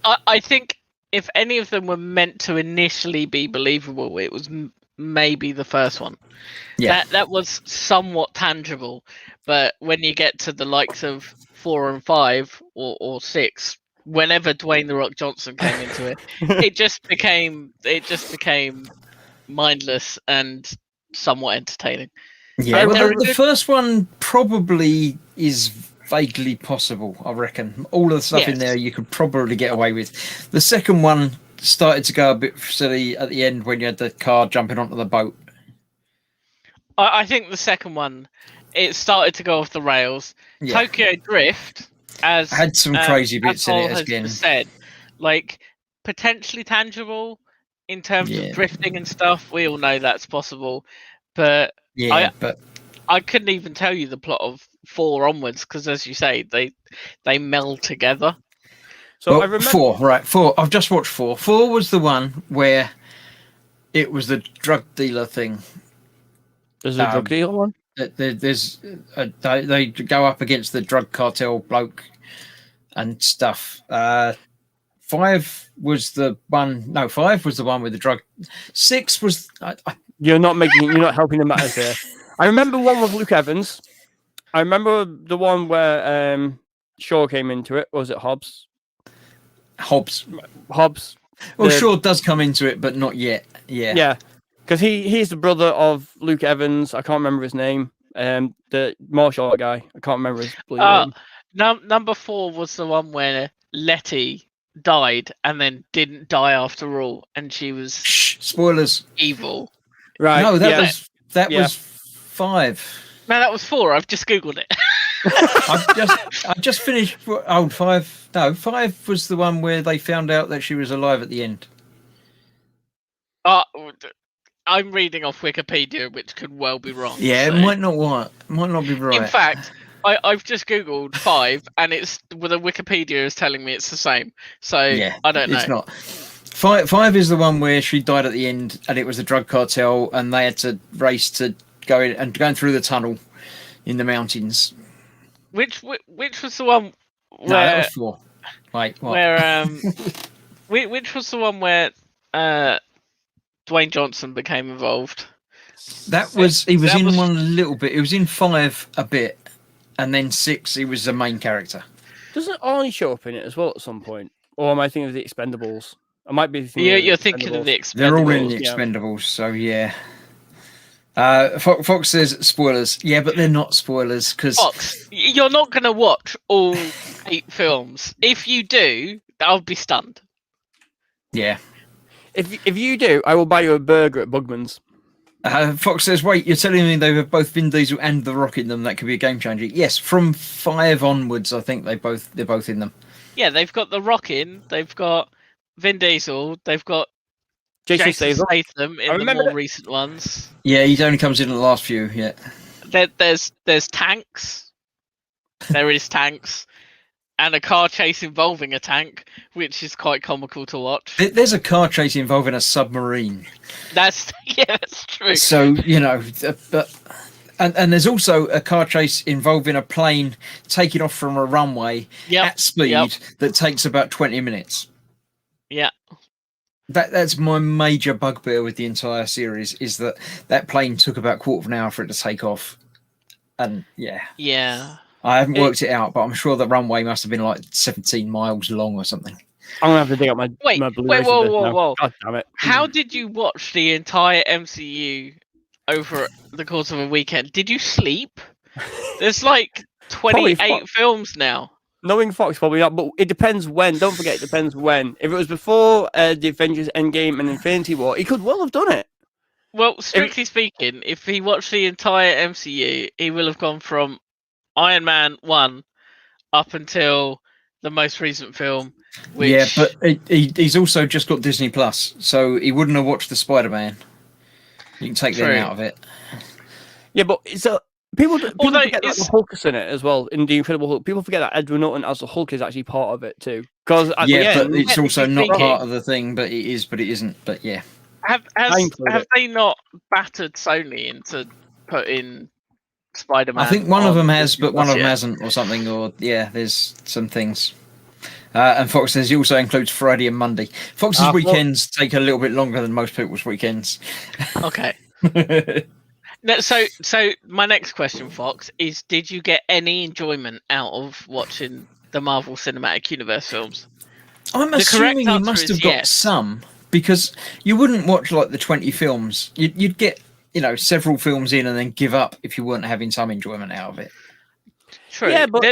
I think if any of them were meant to initially be believable, it was maybe the first one. Yeah, that was somewhat tangible. But when you get to the likes of 4 and 5 or 6, whenever Dwayne the Rock Johnson came into it, it just became mindless and somewhat entertaining. Yeah, the first one probably is vaguely possible. I reckon all of the stuff in there you could probably get away with. The second one started to go a bit silly at the end when you had the car jumping onto the boat. I think the second one, it started to go off the rails. Yeah. Tokyo Drift had some crazy bits in it again. Said, like potentially tangible in terms of drifting and stuff. We all know that's possible, but I couldn't even tell you the plot of 4 onwards because, as you say, they meld together. So I remember 4. I've just watched 4. 4 was the one where it was the drug dealer thing. There's a drug dealer one. They go up against the drug cartel bloke and stuff. 5 was the one. No, 5 was the one with the drug. 6 was. You're not helping the matters there. I remember one with Luke Evans. I remember the one where Shaw came into it. Was it Hobbs? Hobbs. Well, Shaw does come into it, but not yet. Yeah. Because he's the brother of Luke Evans. I can't remember his name. The martial art guy. I can't remember his name. Number 4 was the one where Letty died and then didn't die after all, and she was spoilers evil. Right? No, that was 5. No, that was 4. I've just googled it. I've just finished. 5. No, 5 was the one where they found out that she was alive at the end. I'm reading off Wikipedia, which could well be wrong. Yeah, so. It might not be right. In fact, I've just googled 5, and the Wikipedia is telling me it's the same. So yeah, I don't know. It's not. 5 is the one where she died at the end, and it was the drug cartel, and they had to race to go in and going through the tunnel in the mountains. Which was the one where? No, that was 4. Wait, what? Where which was the one where Dwayne Johnson became involved? He was in 1 a little bit. He was in 5 a bit, and then 6 he was the main character. Doesn't Arnie show up in it as well at some point? Or am I thinking of the Expendables? I might be. You're thinking of the Expendables. They're all in the Expendables, so yeah. Fox says spoilers. Yeah, but they're not spoilers because Fox, you're not going to watch all 8 films. If you do, I'll be stunned. Yeah. If you do, I will buy you a burger at Bugman's. Fox says, wait, you're telling me they have both Vin Diesel and The Rock in them? That could be a game changer. Yes, from 5 onwards, I think they're both in them. Yeah, they've got The Rock in. They've got Vin Diesel. They've got Jason Statham in the more recent ones. Yeah, he only comes in the last few. Yeah. There's tanks. There is tanks. And a car chase involving a tank, which is quite comical to watch. There's a car chase involving a submarine. That's true. So, and there's also a car chase involving a plane taking off from a runway at speed that takes about 20 minutes. Yeah. That's my major bugbear with the entire series is that plane took about a quarter of an hour for it to take off. And yeah. I haven't worked it out, but I'm sure the runway must have been like 17 miles long or something. I'm gonna have to dig up my whoa. God damn it! How did you watch the entire MCU over the course of a weekend? Did you sleep? There's like 28 films now. Knowing Fox, probably not, but it depends when. Don't forget, it depends when. If it was before the Avengers Endgame and Infinity War, he could well have done it. Well, strictly speaking, if he watched the entire MCU, he will have gone from Iron Man 1 up until the most recent film. Which... Yeah, but he's also just got Disney Plus, so he wouldn't have watched the Spider-Man. You can take them out of it. Yeah, but people forget that the Hulk is in it as well, in the Incredible Hulk. People forget that Edward Norton as the Hulk is actually part of it too. But it's also not part of the thing, but it is, but it isn't. But yeah. Have they not battered Sony into putting Spider-Man? I think one of them has, but one of them hasn't, or something. Or there's some things. And Fox says he also includes Friday and Monday. Fox's weekends take a little bit longer than most people's weekends. Okay. So my next question, Fox, is: did you get any enjoyment out of watching the Marvel Cinematic Universe films? I'm assuming you must have got some, because you wouldn't watch like the 20 films. You'd get several films in and then give up if you weren't having some enjoyment out of it. True. Yeah, but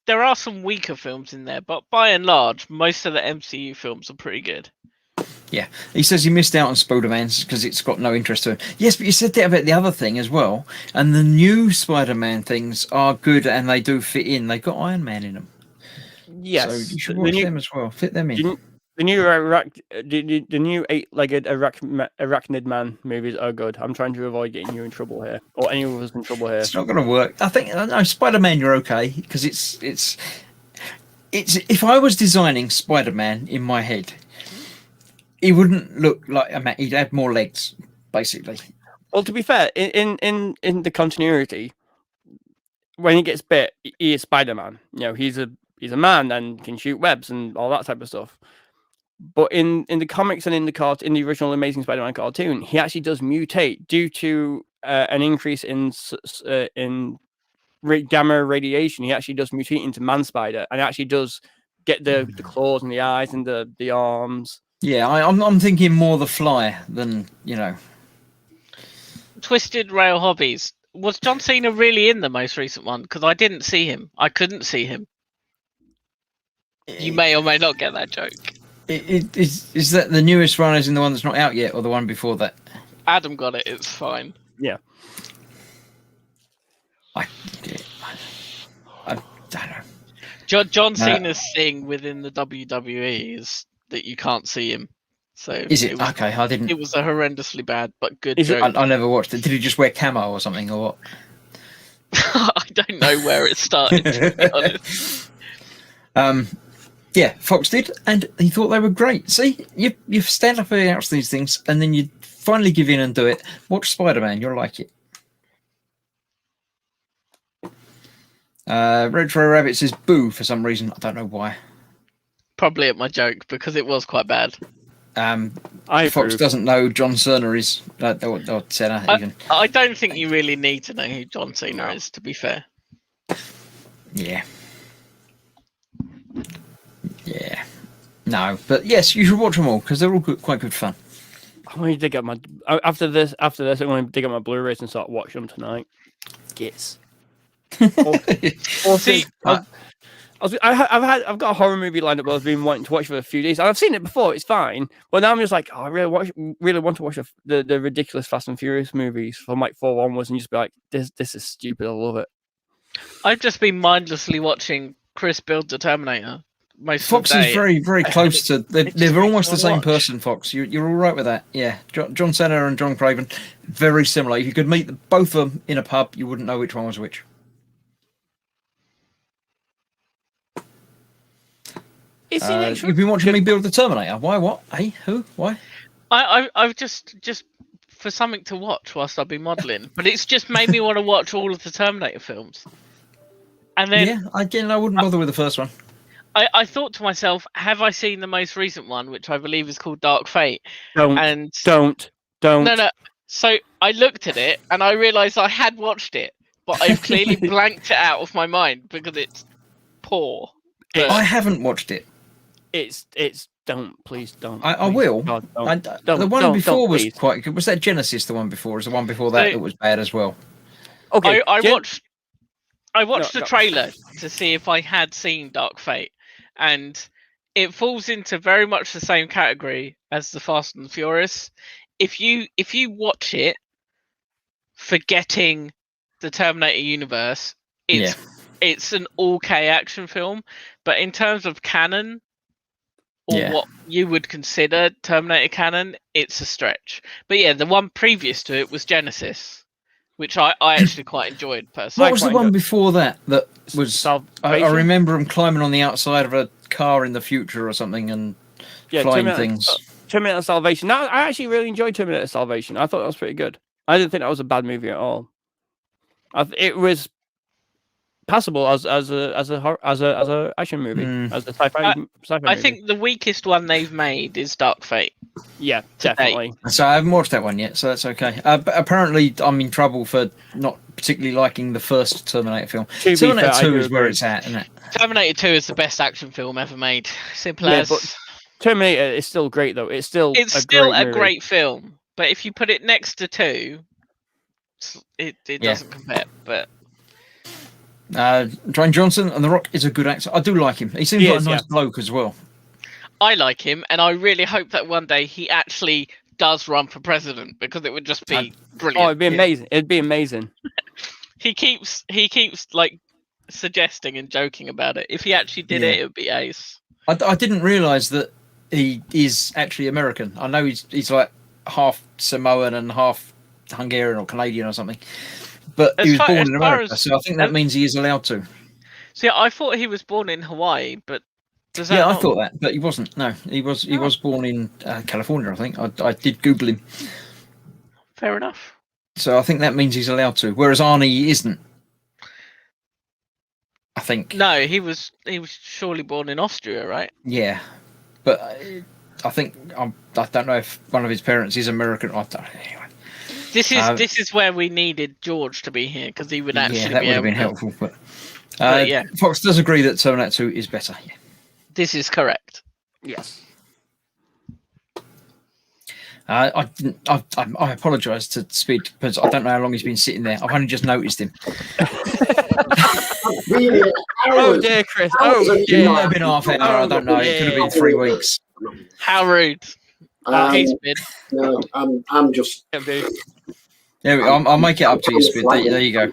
there are some weaker films in there, but by and large, most of the MCU films are pretty good. Yeah, he says he missed out on Spider-Man because it's got no interest to him. Yes, but you said that about the other thing as well. And the new Spider-Man things are good and they do fit in. They've got Iron Man in them. Yes, so you should watch them as well. Fit them in. The new 8-legged arachnid man movies are good. I'm trying to avoid getting you in trouble here, or any of us in trouble here. It's not going to work. I think Spider-Man, you're okay because it's. If I was designing Spider-Man in my head, he wouldn't look like a man. He'd have more legs, basically. Well, to be fair, in the continuity, when he gets bit, he is Spider-Man. He's a man and can shoot webs and all that type of stuff. But in the comics and in the original Amazing Spider-Man cartoon, he actually does mutate due to an increase in gamma radiation. He actually does mutate into Man Spider and actually does get the claws and the eyes and the arms. Yeah, I'm thinking more the Fly than Twisted Rail Hobbies. Was John Cena really in the most recent one? Because I didn't see him. I couldn't see him. You may or may not get that joke. Is that the newest one as in the one that's not out yet, or the one before that? Adam got it. It's fine. Yeah. I don't know. John Cena's thing within the WWE is that you can't see him. So is it okay? I didn't. It was a horrendously bad but good joke. I never watched it. Did he just wear camo or something, or what? I don't know where it started, to be honest. Yeah, Fox did, and he thought they were great. See, you stand up against these things, and then you finally give in and do it. Watch Spider-Man, you'll like it. Retro Rabbit says boo for some reason. I don't know why. Probably at my joke, because it was quite bad. Fox doesn't know John Cena is, or Cena even. I don't think you really need to know who John Cena is, to be fair. Yeah. No, but yes, you should watch them all because they're all quite good fun. I'm going to dig up my after this. I'm going to dig up my Blu-rays and start watching them tonight. Yes. I've got a horror movie lined up that I've been wanting to watch for a few days. I've seen it before; it's fine. But now I'm just like, I really want to watch the ridiculous Fast and Furious movies from like 4 onwards, and just be like, this is stupid. I love it. I've just been mindlessly watching Chris build the Terminator. Fox is very, very close to. They're almost the same person. Fox, you're all right with that? Yeah, John Cena and John Craven, very similar. If you could meet both of them in a pub, you wouldn't know which one was which. You've been watching me build the Terminator. Why? What? Hey, who? Why? I've just for something to watch whilst I've been modelling, but it's just made me want to watch all of the Terminator films. And then I wouldn't bother with the first one. I thought to myself, have I seen the most recent one, which I believe is called Dark Fate? Don't. No. So I looked at it and I realised I had watched it, but I've clearly blanked it out of my mind because it's poor. I haven't watched it. Please don't. I will. God, the one before was quite good. Was that Genesis? The one before? Is the one before that was bad as well? Okay. I watched the trailer to see if I had seen Dark Fate, and it falls into very much the same category as the Fast and the Furious. If you watch it, forgetting the Terminator universe, it's an okay action film, but in terms of canon, or what you would consider Terminator canon, it's a stretch. But yeah, the one previous to it was Genesis, which I actually quite enjoyed personally. What was the one before that was? I remember him climbing on the outside of a car in the future or something and flying things. Terminator Salvation. Now, I actually really enjoyed Terminator Salvation. I thought that was pretty good. I didn't think that was a bad movie at all. It was passable as a action movie, as a sci-fi movie. I think the weakest one they've made is Dark Fate. Yeah, definitely. So I haven't watched that one yet, so that's okay. But apparently, I'm in trouble for not particularly liking the first Terminator film. Terminator 2 is where it's at, isn't it? Terminator 2 is the best action film ever made. Simple as. But Terminator is still great, though. It's still a great film, but if you put it next to 2, it doesn't compare. But Dwayne Johnson and The Rock is a good actor. I do like him. He seems like a nice bloke as well. I like him, and I really hope that one day he actually does run for president, because it would just be brilliant. Oh, it'd be amazing. It'd be amazing. He keeps like suggesting and joking about it. If he actually did it would be ace. I didn't realise that he is actually American. I know he's like half Samoan and half Hungarian or Canadian or something. But he was born in America, so I think that means he is allowed to. See, I thought he was born in Hawaii, but does that? Yeah, I thought that, but he wasn't. No, he was born in California, I think. I did Google him. Fair enough. So I think that means he's allowed to, whereas Arnie isn't. I think. No, he was surely born in Austria, right? Yeah, but I think I don't know if one of his parents is American. I don't know. Anyway. This is where we needed George to be here, because he would actually that would have been helpful. But Fox does agree that Terminator 2 is better. Yeah. This is correct. Yes. I apologise to Speed, because I don't know how long he's been sitting there. I've only just noticed him. Oh dear, Chris. It might have been half an hour. I don't know. It could have been 3 weeks. How rude. No, I'm just. There we go. I'll make it up to you, Speed. There you go.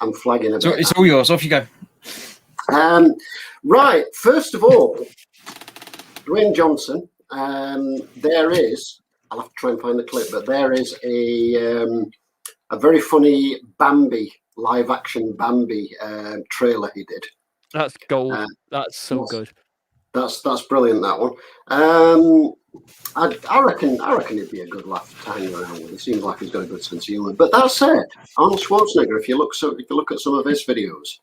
I'm flagging a bit. So it's all yours. Off you go. Right. First of all, Dwayne Johnson. There is. I'll have to try and find the clip, but there is a very funny Bambi live-action Bambi trailer he did. That's gold. That's so good. That's brilliant. That one. I reckon he'd be a good laugh to hang around with. He seems like he's got a good sense of humour. But that said, Arnold Schwarzenegger, if you look at some of his videos,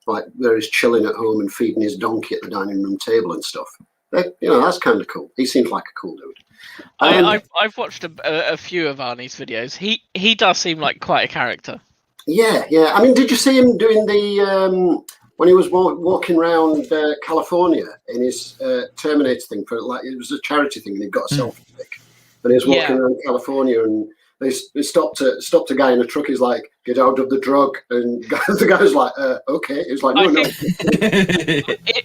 like where he's chilling at home and feeding his donkey at the dining room table and stuff, that's kind of cool. He seems like a cool dude. I've watched a few of Arnie's videos. He does seem like quite a character. Yeah. I mean, did you see him doing the when he was walking around California in his Terminator thing for like it was a charity thing, and he got a selfie stick, and he was walking around California, and they stopped a guy in a truck. He's like, "Get out of the drug," and the guy was like, "Okay." He was like, "No."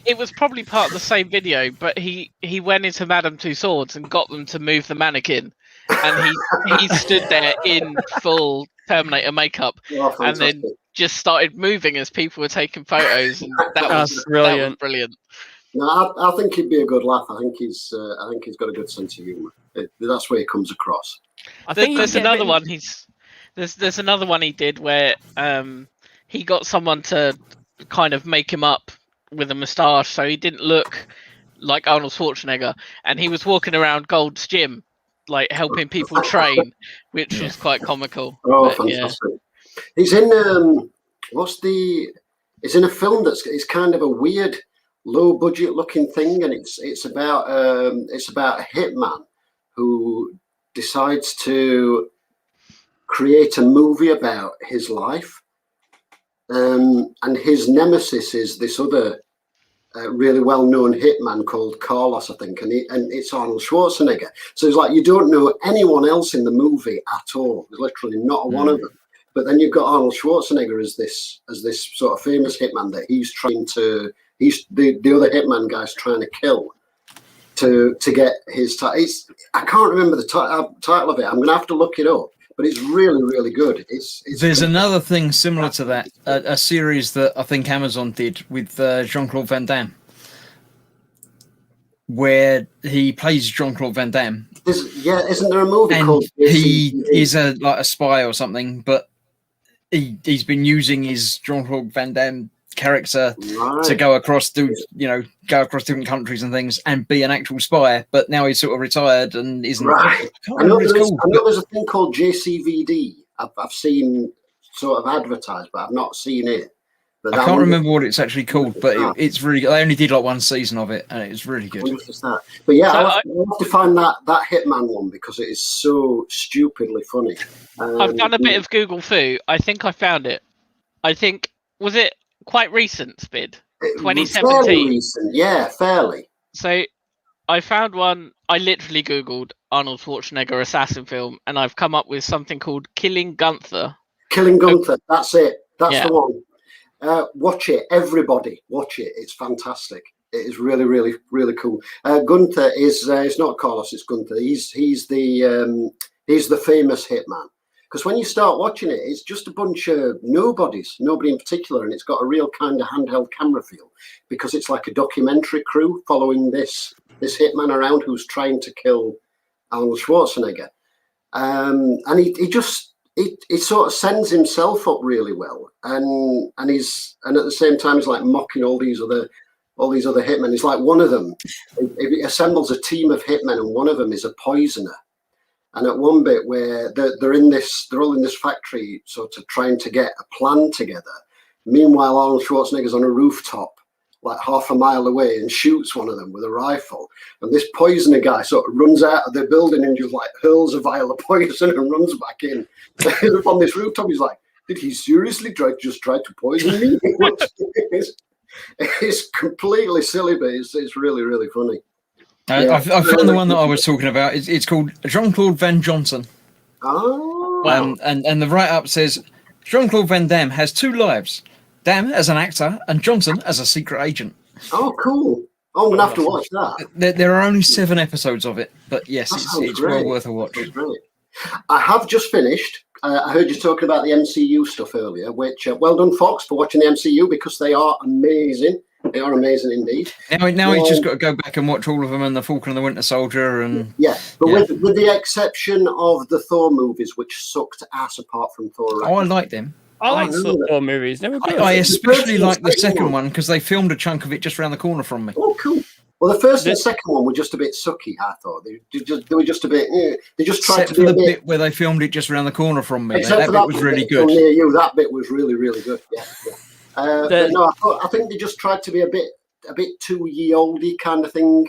It was probably part of the same video, but he went into Madame Tussauds and got them to move the mannequin, and he stood there in full Terminator makeup, and then just started moving as people were taking photos, and that was brilliant. That was brilliant. No, I think he'd be a good laugh. I think he's got a good sense of humour. That's where he comes across. I think there's another one. There's another one he did where he got someone to kind of make him up with a moustache, so he didn't look like Arnold Schwarzenegger, and he was walking around Gold's Gym, like helping people train, which was quite comical. Oh, fantastic! Yeah. He's in He's in a film it's kind of a weird, low budget looking thing, and it's about a hitman who decides to create a movie about his life, and his nemesis is this other really well-known hitman called Carlos, I think, and it's Arnold Schwarzenegger. So it's like you don't know anyone else in the movie at all. There's literally not one of them. But then you've got Arnold Schwarzenegger as this sort of famous hitman that he's the other hitman guy's trying to kill to get his title. I can't remember the title of it. I'm going to have to look it up. But it's really, really good. There's another thing similar to that, a series that I think Amazon did with Jean-Claude Van Damme, where he plays Jean-Claude Van Damme. Isn't there a movie called? He is like a spy or something, but he's been using his Jean-Claude Van Damme character to go across different countries and things and be an actual spy, but now he's sort of retired and isn't. Right. I know there's a thing called JCVD. I've seen sort of advertised, but I've not seen it. But I can't remember what it's actually called, but it's really. They only did like one season of it, and it's really good. But yeah, I'll have to find that Hitman one because it is so stupidly funny. I've done a bit of Google Foo. I think I found it. Was it quite recent, Spid? 2017. Fairly recent, yeah, fairly. So I found one. I literally Googled Arnold Schwarzenegger assassin film, and I've come up with something called Killing Gunther. Killing Gunther, that's it. That's the one. Watch it, everybody. Watch it. It's fantastic. It is really, really, really cool. Gunther is it's not Carlos, it's Gunther. He's the famous hitman. Because when you start watching it, it's just a bunch of nobody in particular, and it's got a real kind of handheld camera feel because it's like a documentary crew following this hitman around who's trying to kill Arnold Schwarzenegger, and he sort of sends himself up really well, and at the same time he's like mocking all these other hitmen. It's like one of them, he assembles a team of hitmen, and one of them is a poisoner. And at one bit where they're all in this factory, sort of trying to get a plan together. Meanwhile, Arnold Schwarzenegger's on a rooftop, like half a mile away, and shoots one of them with a rifle. And this poisoner guy sort of runs out of the building and just like hurls a vial of poison and runs back in. Up on this rooftop, he's like, "Did he seriously try to poison me?" It's completely silly, but it's really, really funny. I found the one that I was talking about. It's called Jean-Claude Van Johnson. Oh. And the write-up says, Jean-Claude Van Damme has two lives. Damme as an actor and Johnson as a secret agent. Oh, cool. I'm going to have to watch that. There are only 7 episodes of it, but yes, it's well worth a watch. I have just finished. I heard you talking about the MCU stuff earlier, which, well done, Fox, for watching the MCU because they are amazing. They are amazing indeed. Now he's just got to go back and watch all of them and the Falcon and the Winter Soldier. With the exception of the Thor movies, which sucked ass apart from Thor. Oh, I liked them. I like Thor movies. I especially like the second one because they filmed a chunk of it just around the corner from me. Oh, cool. Well, the first and the second one were just a bit sucky, I thought. They were just a bit... They just tried Except for the bit where they filmed it just around the corner from me. That bit was really good. Near you, that bit was really, really good. Yeah. But no, I think they just tried to be a bit too ye olde kind of thing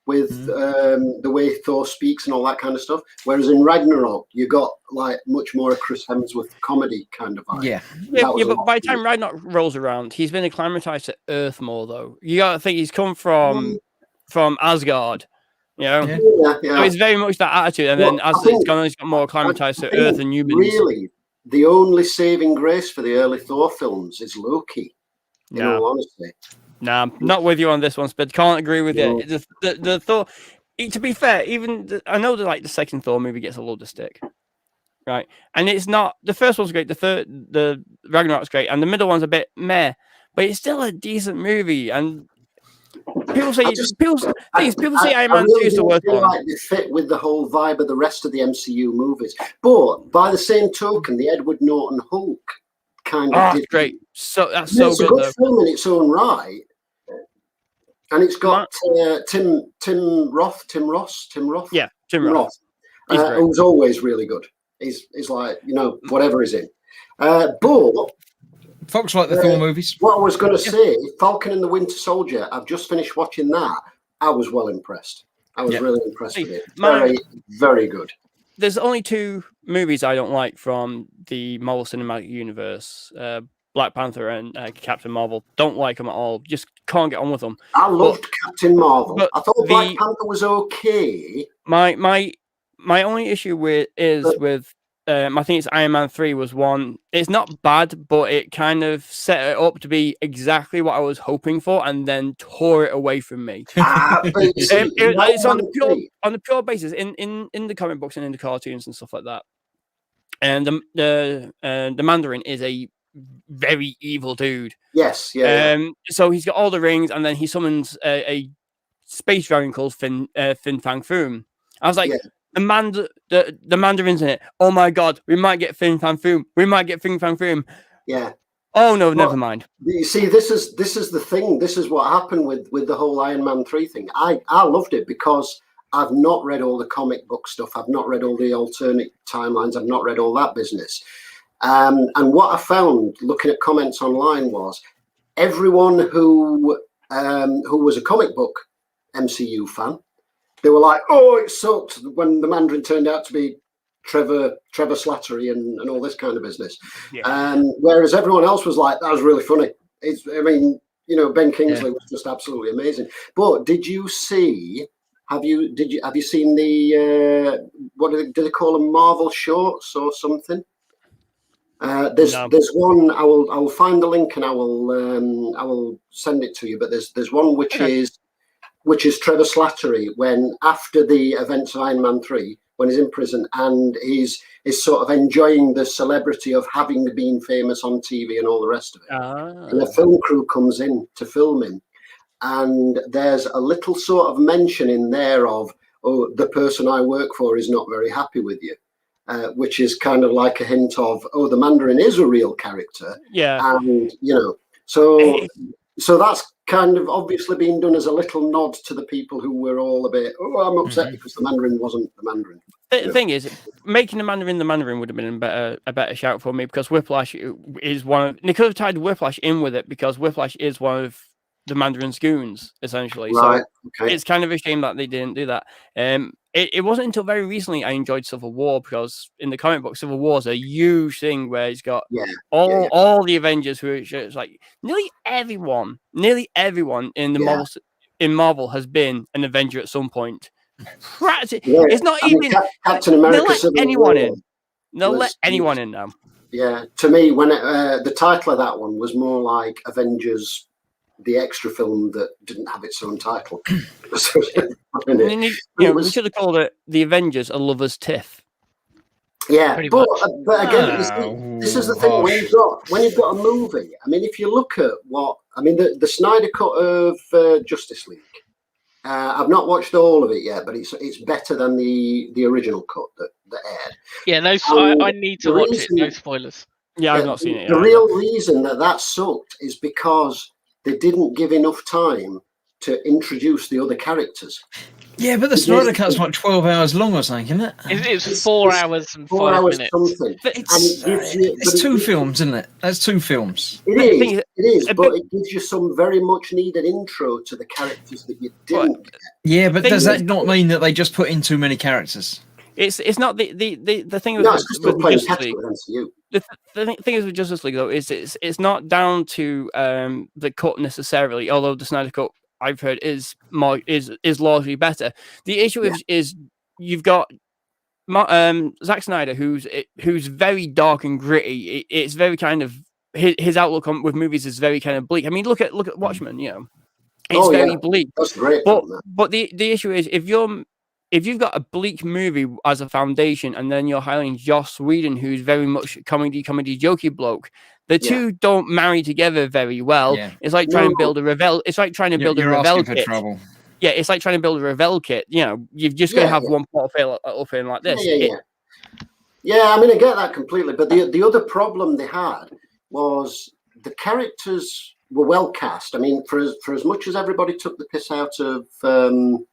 with the way Thor speaks and all that kind of stuff. Whereas in Ragnarok, you got like much more a Chris Hemsworth comedy kind of vibe. Yeah. But by the time Ragnarok rolls around, he's been acclimatized to Earth more, though. You got to think he's come from Asgard, you know. Yeah. So it's very much that attitude, and then as it's gone, he's got more acclimatized to Earth and humans. Really, the only saving grace for the early Thor films is Loki. In all honesty. Nah, not with you on this one, Spid. Can't agree with you. The Thor. To be fair, I know that the second Thor movie gets a load of stick, right? And it's not the first one's great. The Ragnarok's great, and the middle one's a bit meh, but it's still a decent movie. And people say Iron Man 2 is the worst one. Like they fit with the whole vibe of the rest of the MCU movies, but by the same token, the Edward Norton Hulk kind of did great. So that's it's a good film in its own right. And it's got Tim Roth. Yeah, Tim Roth. Who's always really good. He's like, whatever he's in. But folks like the Thor movies. What I was going to say, Falcon and the Winter Soldier, I've just finished watching that. I was well impressed. I was really impressed with it. Very, very good. There's only 2 movies I don't like from the Marvel Cinematic Universe. Black Panther and Captain Marvel. Don't like them at all. Just can't get on with them. I loved Captain Marvel. I thought Black Panther was okay. My only issue with I think it's Iron Man 3 was one. It's not bad, but it kind of set it up to be exactly what I was hoping for, and then tore it away from me. It's on the pure basis in the comic books and in the cartoons and stuff like that. And the Mandarin is a very evil dude. Yes, yeah. So he's got all the rings, and then he summons a space dragon called Fin Fang Foom. I was like, the Mandarin's in it. Oh my god, we might get Fin Fang Foom. Yeah. Oh no, never mind. You see, this is the thing. This is what happened with the whole Iron Man 3 thing. I loved it because I've not read all the comic book stuff. I've not read all the alternate timelines. I've not read all that business. And what I found looking at comments online was everyone who was a comic book MCU fan, they were like, "Oh, it sucked when the Mandarin turned out to be Trevor Slattery and all this kind of business." Yeah. Whereas everyone else was like, "That was really funny." Ben Kingsley was just absolutely amazing. But did you see? Have you seen the what do they call them? Marvel shorts or something? There's one. I will find the link and I will send it to you. But there's one which is Trevor Slattery when after the events of Iron Man 3, when he's in prison and he's sort of enjoying the celebrity of having been famous on TV and all the rest of it. And the film crew comes in to film him, and there's a little sort of mention in there of, "Oh, the person I work for is not very happy with you." Which is kind of like a hint of, oh, the Mandarin is a real character. Yeah. And, so that's kind of obviously being done as a little nod to the people who were all a bit, "Oh, I'm upset because the Mandarin wasn't the Mandarin." The thing is, making the Mandarin would have been a better shout for me, because Whiplash is one of... They could have tied Whiplash in with it, because Whiplash is one of the Mandarin's goons, essentially. Right. So it's kind of a shame that they didn't do that. It wasn't until very recently I enjoyed Civil War, because in the comic book, Civil War is a huge thing where he's got all the Avengers, who it's like nearly everyone in the Marvel has been an Avenger at some point. It's not even Captain America. They'll let anyone in. They'll let anyone in now. Yeah, to me, when the title of that one was more like Avengers, the extra film that didn't have its own title. We should have called it The Avengers: A Lover's Tiff. Yeah, but again, this is the thing when you've got a movie. I mean, if you look at the Snyder cut of Justice League, I've not watched all of it yet, but it's better than the original cut that aired. Yeah, no, I need to watch it. No spoilers. Yeah, I've not seen it yet. The real reason that sucked is because they didn't give enough time to introduce the other characters. Yeah, but the Snyder Cut's like 12 hours long or something, isn't it? It's 4 hours and 5 minutes. Something. It's two films, isn't it? That's two films. It is, but it gives you some very much needed intro to the characters that you didn't get. Yeah, but does that not mean that they just put in too many characters? It's not the thing with, no, it's just with playing Justice League. The thing is with Justice League though is it's not down to the cut necessarily, although the Snyder Cut I've heard is largely better. The issue is you've got Zack Snyder who's very dark and gritty. It's very kind of his outlook on with movies is very kind of bleak. I mean, look at Watchmen. You know, it's very bleak. That's great. But the issue is if you've got a bleak movie as a foundation, and then you're hiring Joss Whedon, who's very much comedy jokey bloke, the two don't marry together very well. Yeah. It's like trying to build a Revell. It's like trying to build a Revell kit. Trouble. Yeah, it's like trying to build a Revell kit. You know, you've just got to have one pot up in like this. Yeah, I mean, I get that completely. But the other problem they had was the characters were well cast. I mean, for as much as everybody took the piss out of Ben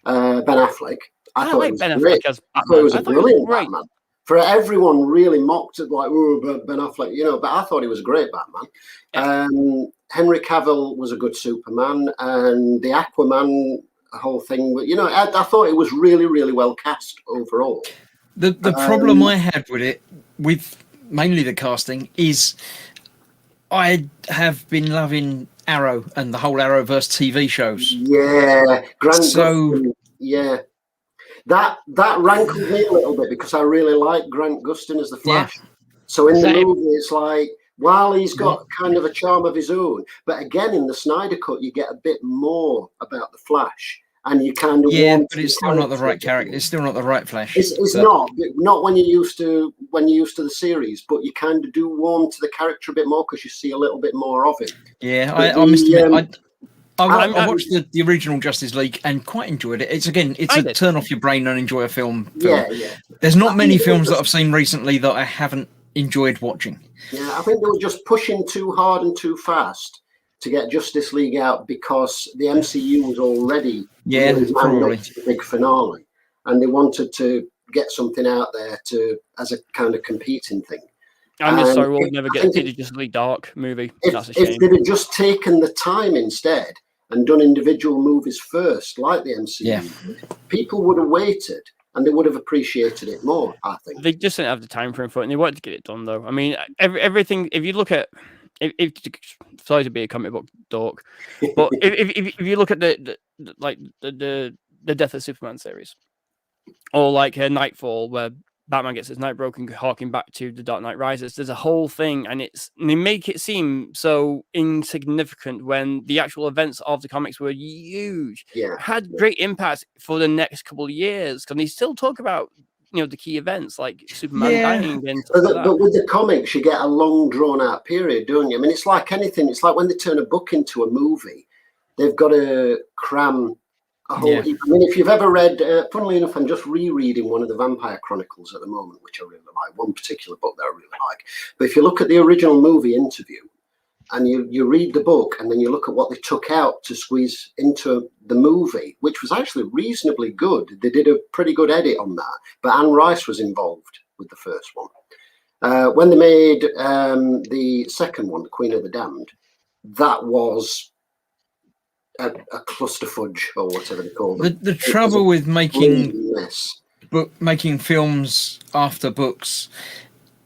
Affleck, I thought it was great. I thought it was a brilliant Batman. For everyone really mocked it like, oh, Ben Affleck, you know, but I thought he was a great Batman. Henry Cavill was a good Superman, and the Aquaman whole thing, you know, I thought it was really, really well cast overall. The problem I had with it, with mainly the casting, is I have been loving Arrow and the whole Arrowverse TV shows. Yeah, That rankled me a little bit because I really like Grant Gustin as the Flash. Yeah. So in the movie, it's like, while he's got kind of a charm of his own, but again, in the Snyder Cut, you get a bit more about the Flash, and you kind of but it's still not the right character. It's still not the right Flash. It's not when you're used to the series, but you kind of do warm to the character a bit more because you see a little bit more of him. Yeah, I must admit, I watched the original Justice League and quite enjoyed it. It's a turn off your brain and enjoy a film. Yeah. There's not many films that I've seen recently that I haven't enjoyed watching. Yeah, I think they were just pushing too hard and too fast to get Justice League out because the MCU was already probably the big finale, and they wanted to get something out there as a kind of competing thing. I'm just sorry we'll never get a Justice League Dark movie. That's a shame. If they'd have just taken the time instead and done individual movies first, like the MCU, people would have waited and they would have appreciated it more, I think. They just didn't have the time frame for it, and they wanted to get it done, though. I mean, everything, if you look at... sorry to be a comic book dork, but if you look at the Death of Superman series, or like Nightfall, where Batman gets his night broken, harking back to The Dark Knight Rises. There's a whole thing, and they make it seem so insignificant when the actual events of the comics were huge. Yeah, had great impact for the next couple of years. Can they still talk about the key events like Superman dying? And but with the comics, you get a long, drawn out period, don't you? I mean, it's like anything. It's like when they turn a book into a movie, they've got to cram. I mean, if you've ever read, funnily enough, I'm just rereading one of the Vampire Chronicles at the moment, which I really like, one particular book that I really like. But if you look at the original movie Interview and you read the book and then you look at what they took out to squeeze into the movie, which was actually reasonably good. They did a pretty good edit on that. But Anne Rice was involved with the first one. When they made the second one, The Queen of the Damned, that was a clusterfudge or whatever they call it. The trouble with making films after books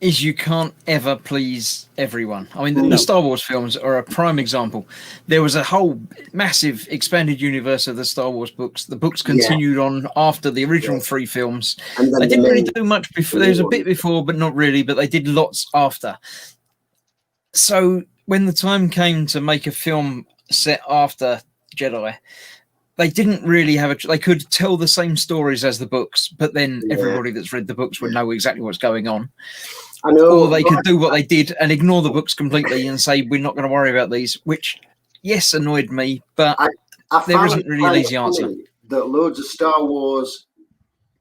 is you can't ever please everyone. I mean, the Star Wars films are a prime example. There was a whole massive expanded universe of the Star Wars books. The books continued on after the original 3 films. They didn't really do much before. There was a bit before, but not really. But they did lots after. So when the time came to make a film set after Jedi, they didn't really have they could tell the same stories as the books, but then everybody that's read the books would know exactly what's going on. I know, or they could do what they did and ignore the books completely and say we're not going to worry about these, which annoyed me, but there isn't really an easy answer. That loads of Star Wars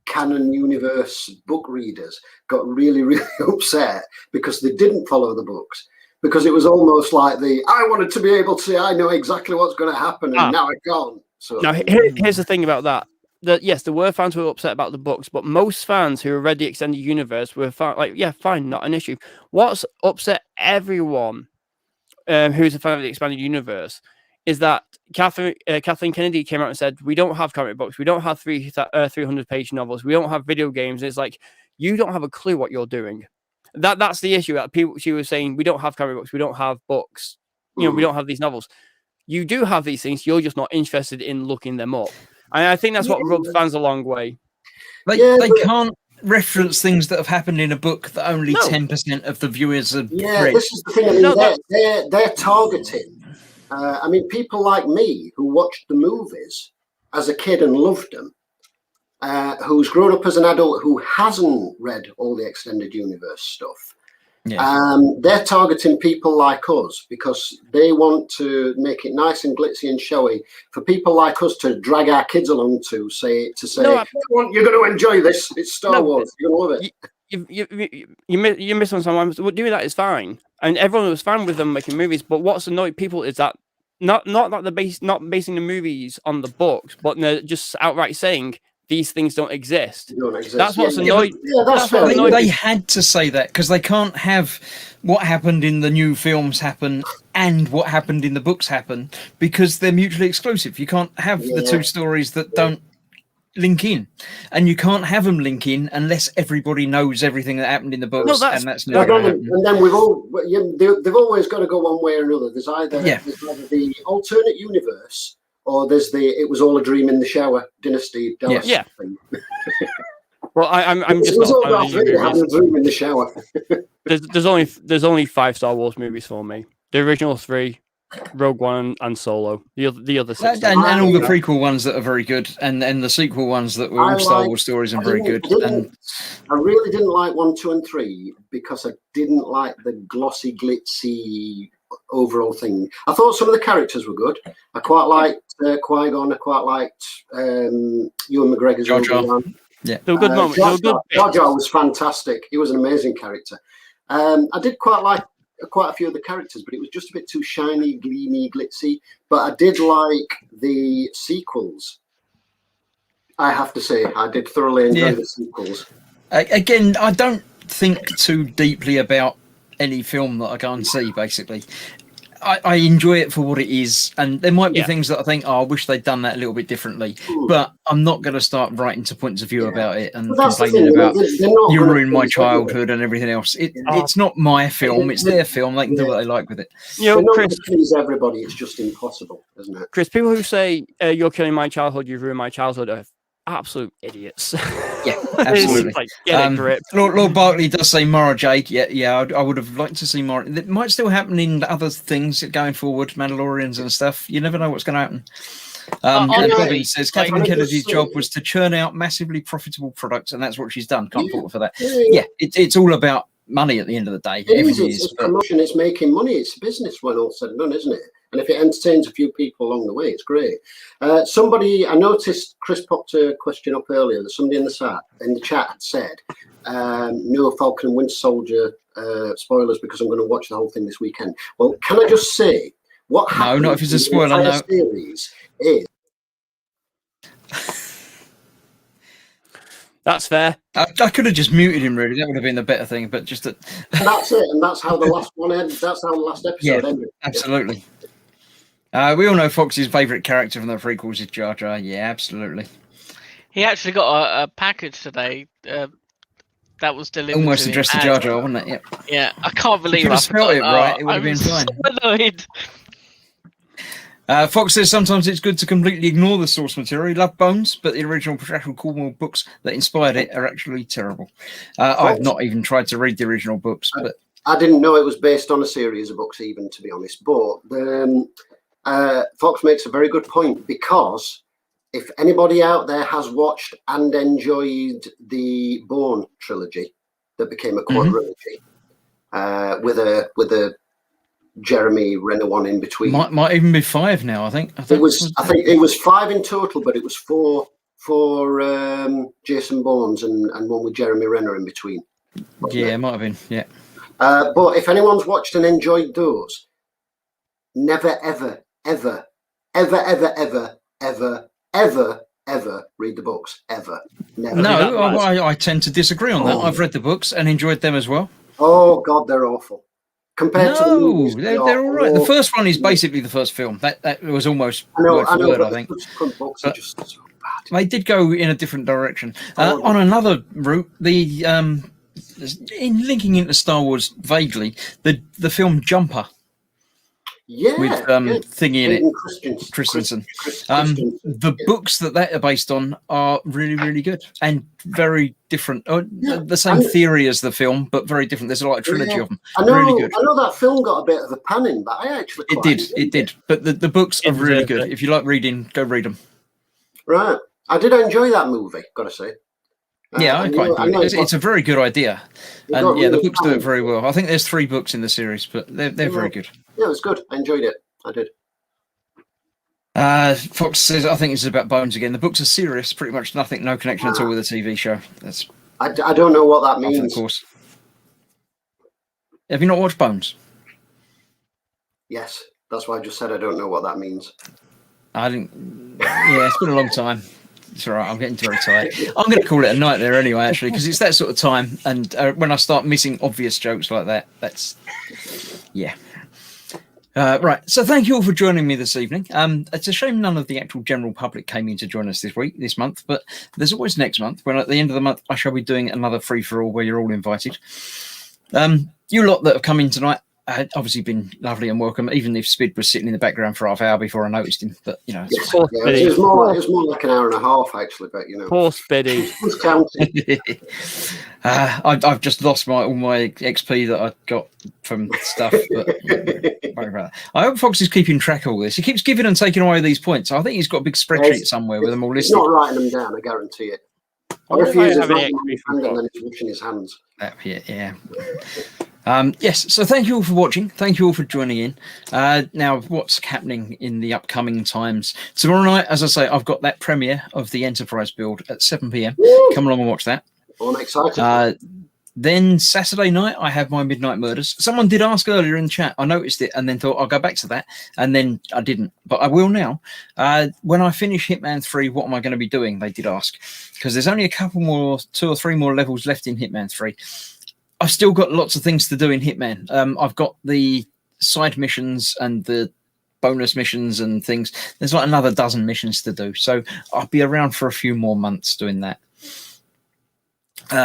canon universe book readers got really, really upset because they didn't follow the books. because it was almost like I wanted to be able to say I know exactly what's going to happen, and now I can't. So now here's the thing about that. Yes, there were fans who were upset about the books, but most fans who read the extended universe were like, yeah, fine, not an issue. What's upset everyone who's a fan of the expanded universe is that Kathleen Kennedy came out and said, we don't have comic books, we don't have 300-page novels, we don't have video games. It's like, you don't have a clue what you're doing. That's the issue. That people, she was saying, we don't have comic books, we don't have books, we don't have these novels. You do have these things, you're just not interested in looking them up. And I think that's what rubs fans a long way. They can't reference things that have happened in a book that only 10% of the viewers have read. This is the thing. I mean, they're targeting. I mean, people like me who watched the movies as a kid and loved them, who's grown up as an adult who hasn't read all the extended universe stuff. They're targeting people like us because they want to make it nice and glitzy and showy for people like us to drag our kids along to say, come on, you're going to enjoy this. It's Star Wars. You're going to love it. You miss on someone. Doing that is fine, and everyone was fine with them making movies. But what's annoyed people is that not that they're not basing the movies on the books, but they're just outright saying these things don't exist. That's what's annoyed. They had to say that because they can't have what happened in the new films happen and what happened in the books happen because they're mutually exclusive. You can't have the two stories that don't link in, and you can't have them link in unless everybody knows everything that happened in the books. And that's never going to happen. And then they've always got to go one way or another. There's either the alternate universe. Or there's it was all a dream in the shower, Dynasty Dallas. Yeah. Well, I'm just. It was all about having a dream in the shower. there's only 5 Star Wars movies for me. The original 3, Rogue One, and Solo. The other 6, and all the prequel ones that are very good, and the sequel ones that were all Star Wars stories and very good. I really didn't like 1, 2, and 3 because I didn't like the glossy, glitzy overall thing. I thought some of the characters were good. I quite liked Qui-Gon. I quite liked Ewan McGregor's Jar Jar. Yeah, they were good moments. Jar Jar was fantastic. He was an amazing character. I did quite like quite a few of the characters, but it was just a bit too shiny, gleamy, glitzy. But I did like the sequels. I have to say, I did thoroughly enjoy the sequels. Again, I don't think too deeply about any film that I go and see, basically. I enjoy it for what it is, and there might be things that I think, I wish they'd done that a little bit differently, but I'm not going to start writing to points of view about it and complaining about you ruined my childhood and everything else. It's not my film, it's their film, they can do what they like with it. You know, Chris, please everybody, it's just impossible, isn't it? Chris, people who say, you're killing my childhood, you've ruined my childhood, are absolute idiots. Yeah, absolutely. Like, get a grip. Lord Barkley does say Mara Jade. Yeah, I would have liked to see Mara. It might still happen in other things going forward, Mandalorians and stuff. You never know what's going to happen. Bobby says Kathleen Kennedy's job was to churn out massively profitable products, and that's what she's done. Can't fault her for that. Yeah, it's all about money at the end of the day. It's promotion, it's making money, it's business when all said and done, isn't it? And if it entertains a few people along the way, it's great. Somebody, I noticed Chris popped a question up earlier that somebody in the chat had said, no Falcon and Winter Soldier spoilers because I'm going to watch the whole thing this weekend. Well, can I just say, what happened not if it's a spoiler, no. Series is... That's fair. I could have just muted him, really. That would have been the better thing, but just that... And that's it, and that's how the last one ended. That's how the last episode ended. Absolutely. We all know Fox's favourite character from the prequels is Jar Jar. Yeah, absolutely. He actually got a package today that was delivered. Almost addressed to Jar Jar, wasn't it? Yep. Yeah, I can't believe you could have spelled it right. It would have been fine. So annoyed. Fox says sometimes it's good to completely ignore the source material. He loved Bones, but the original Patrick Cornwell books that inspired it are actually terrible. I've not even tried to read the original books, but I didn't know it was based on a series of books, even, to be honest. But Fox makes a very good point, because if anybody out there has watched and enjoyed the Bourne trilogy that became a quadrilogy, with a Jeremy Renner one in between, might even be 5 now. I think it was 5 in total, but it was four Jason Bournes and one with Jeremy Renner in between. Yeah, it might have been. Yeah. But if anyone's watched and enjoyed those, never, ever, ever, ever, ever, ever, ever, ever, ever read the books. Ever. Never. No, I tend to disagree on that. I've read the books and enjoyed them as well. Oh, God, they're awful. Compared to the movies, they're all right. The first one is basically the first film. That was almost word for word, I think. The subsequent books are just so bad. They did go in a different direction. On another route, in linking into Star Wars vaguely, the film Jumper. Yeah, with thingy in it, Christensen. The books that are based on are really, really good and very different. The same theory as the film, but very different. There's a trilogy of them. I know, really good. I know that film got a bit of a panning, but I actually it did. But the books are really good. If you like reading, go read them. Right, I did enjoy that movie. Got to say. I quite do. It's a very good idea, and the books do it very well. I think there's 3 books in the series, but they're very good. Yeah, it was good. I enjoyed it. I did. Fox says, I think it's about Bones again. The books are serious, pretty much nothing, no connection at all with the TV show. I don't know what that means. Of course. Have you not watched Bones? Yes, that's why I just said I don't know what that means. I didn't. Yeah, it's been a long time. It's all right. I'm getting very tired. I'm going to call it a night there anyway, actually, because it's that sort of time. And when I start missing obvious jokes like that, yeah. Right. So thank you all for joining me this evening. It's a shame none of the actual general public came in to join us this month, but there's always next month when at the end of the month I shall be doing another free-for-all where you're all invited. You lot that have come in tonight have obviously been lovely and welcome, even if Spid was sitting in the background for half hour before I noticed him. But, it was more like an hour and a half, actually, but, Poor Spiddy. I've just lost all my XP that I got from stuff. But I hope Fox is keeping track of all this. He keeps giving and taking away these points. I think he's got a big spreadsheet somewhere with them all listed. He's not writing them down, I guarantee it. Or if he is writing them and then he's washing his hands. Yeah. Yes, so thank you all for watching. Thank you all for joining in. Now, what's happening in the upcoming times? Tomorrow night, as I say, I've got that premiere of the Enterprise build at 7 p.m. Come along and watch that. I'm excited. Then Saturday night, I have my Midnight Murders. Someone did ask earlier in the chat. I noticed it and then thought I'll go back to that. And then I didn't, but I will now. When I finish Hitman 3, what am I going to be doing? They did ask. Because there's only a couple more, 2 or 3 more levels left in Hitman 3. I've still got lots of things to do in Hitman. I've got the side missions and the bonus missions and things. There's like another dozen missions to do. So I'll be around for a few more months doing that.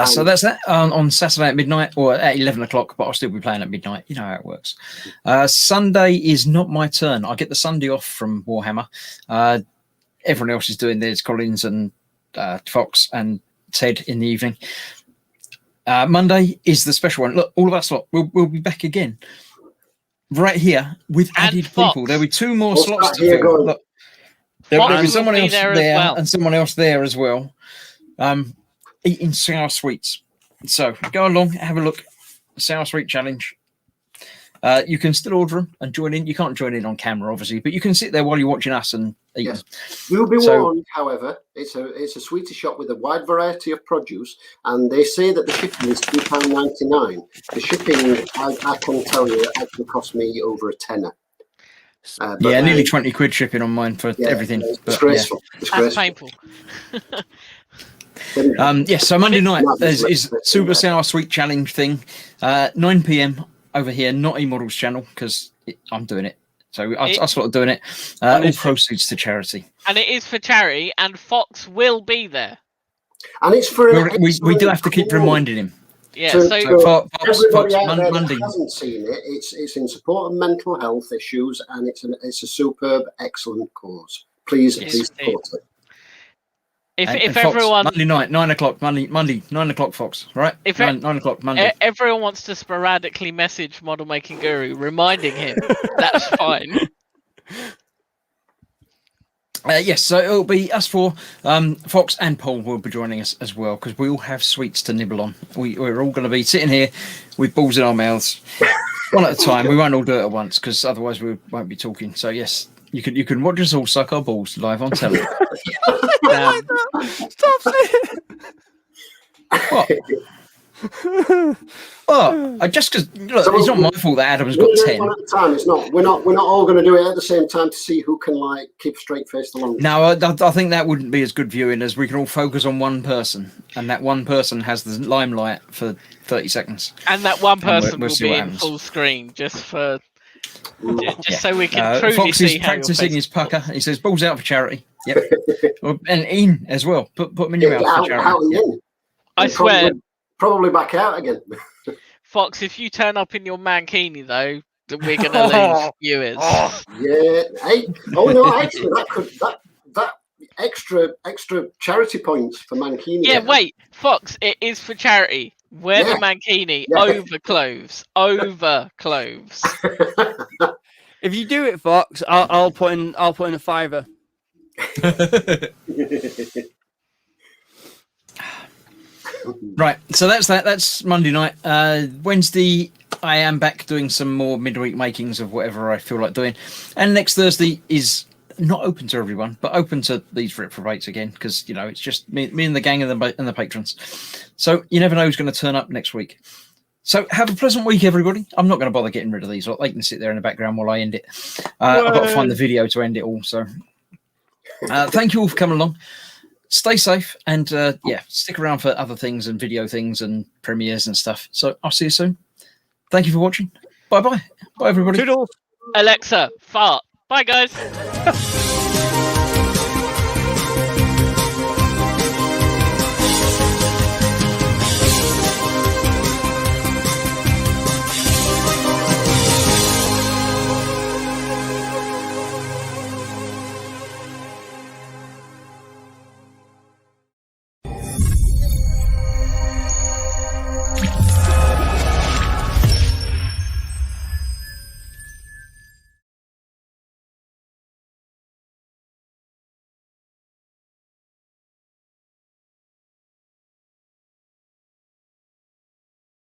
So that's that on Saturday at midnight or at 11 o'clock, but I'll still be playing at midnight. You know how it works. Sunday is not my turn. I get the Sunday off from Warhammer. Everyone else is doing theirs, Collins and Fox and Ted in the evening. Monday is the special one. Look, all of us lot, we'll be back again right here with added people. There'll be 2 more slots to fill. Look, there'll be someone else there and someone else there as well. Eating sour sweets. So go along, have a look. Sour sweet challenge. You can still order them and join in. You can't join in on camera, obviously, but you can sit there while you're watching us and eat them. You'll be warned, however, it's a sweetie shop with a wide variety of produce, and they say that the shipping is £2.99. The shipping, I can tell you, actually cost me over a tenner. Nearly 20 quid shipping on mine for everything. It's disgraceful. That's painful. So Monday night is Super Sour Sweet Challenge thing, 9 p.m. over here, not eModels channel, because I'm doing it. So I sort of doing it. All proceeds to charity. And it is for charity, and Fox will be there. And it's for... We do have to keep reminding him. Yeah, so everybody out there that hasn't seen it, it's in support of mental health issues, and it's a superb, excellent cause. Please support it. If Fox, everyone Monday night, 9 o'clock, Monday 9 o'clock, Fox, right? 9 o'clock Monday. Everyone wants to sporadically message Model Making Guru, reminding him that's fine. Yes, so it'll be us 4. Fox and Paul will be joining us as well, because we all have sweets to nibble on. We're all going to be sitting here with balls in our mouths, one at a time. We won't all do it at once, because otherwise we won't be talking. So yes, you can watch us all suck our balls live on telly. Stop saying it. What? Oh, just because look, So it's not my fault that Adam's got We'll do it 10. one at a time. It's not. We're not all going to do it at the same time to see who can like keep straight face the longest. No, I think that wouldn't be as good viewing as we can all focus on one person, and that one person has the limelight for 30 seconds. And that one we'll person will see be what in happens. full screen just for Yeah. so we can truly Fox see is how your practicing face his pucker. He says, "Balls out for charity." Yep, well, and in as well. Put them in your mouth for charity. Out and in. I And swear, probably back out again. Fox, if you turn up in your mankini though, then we're gonna lose viewers. Yeah. Hey. Oh no. Actually, that extra charity points for Mankini. Yeah, wait, Fox, it is for charity. Wear the mankini over clothes. Over clothes. If you do it, Fox, I'll put in a $5. Right, so that's that. That's Monday night. Wednesday, I am back doing some more midweek makings of whatever I feel like doing, and next Thursday is not open to everyone, but open to these reprobates again because it's just me and the gang and the patrons. So you never know who's going to turn up next week. So have a pleasant week, everybody. I'm not going to bother getting rid of these. They can sit there in the background while I end it. I've got to find the video to end it all. So thank you all for coming along. Stay safe and stick around for other things and video things and premieres and stuff. So I'll see you soon. Thank you for watching. Bye-bye. Bye, everybody. Toodles. Alexa, fart. Bye, guys.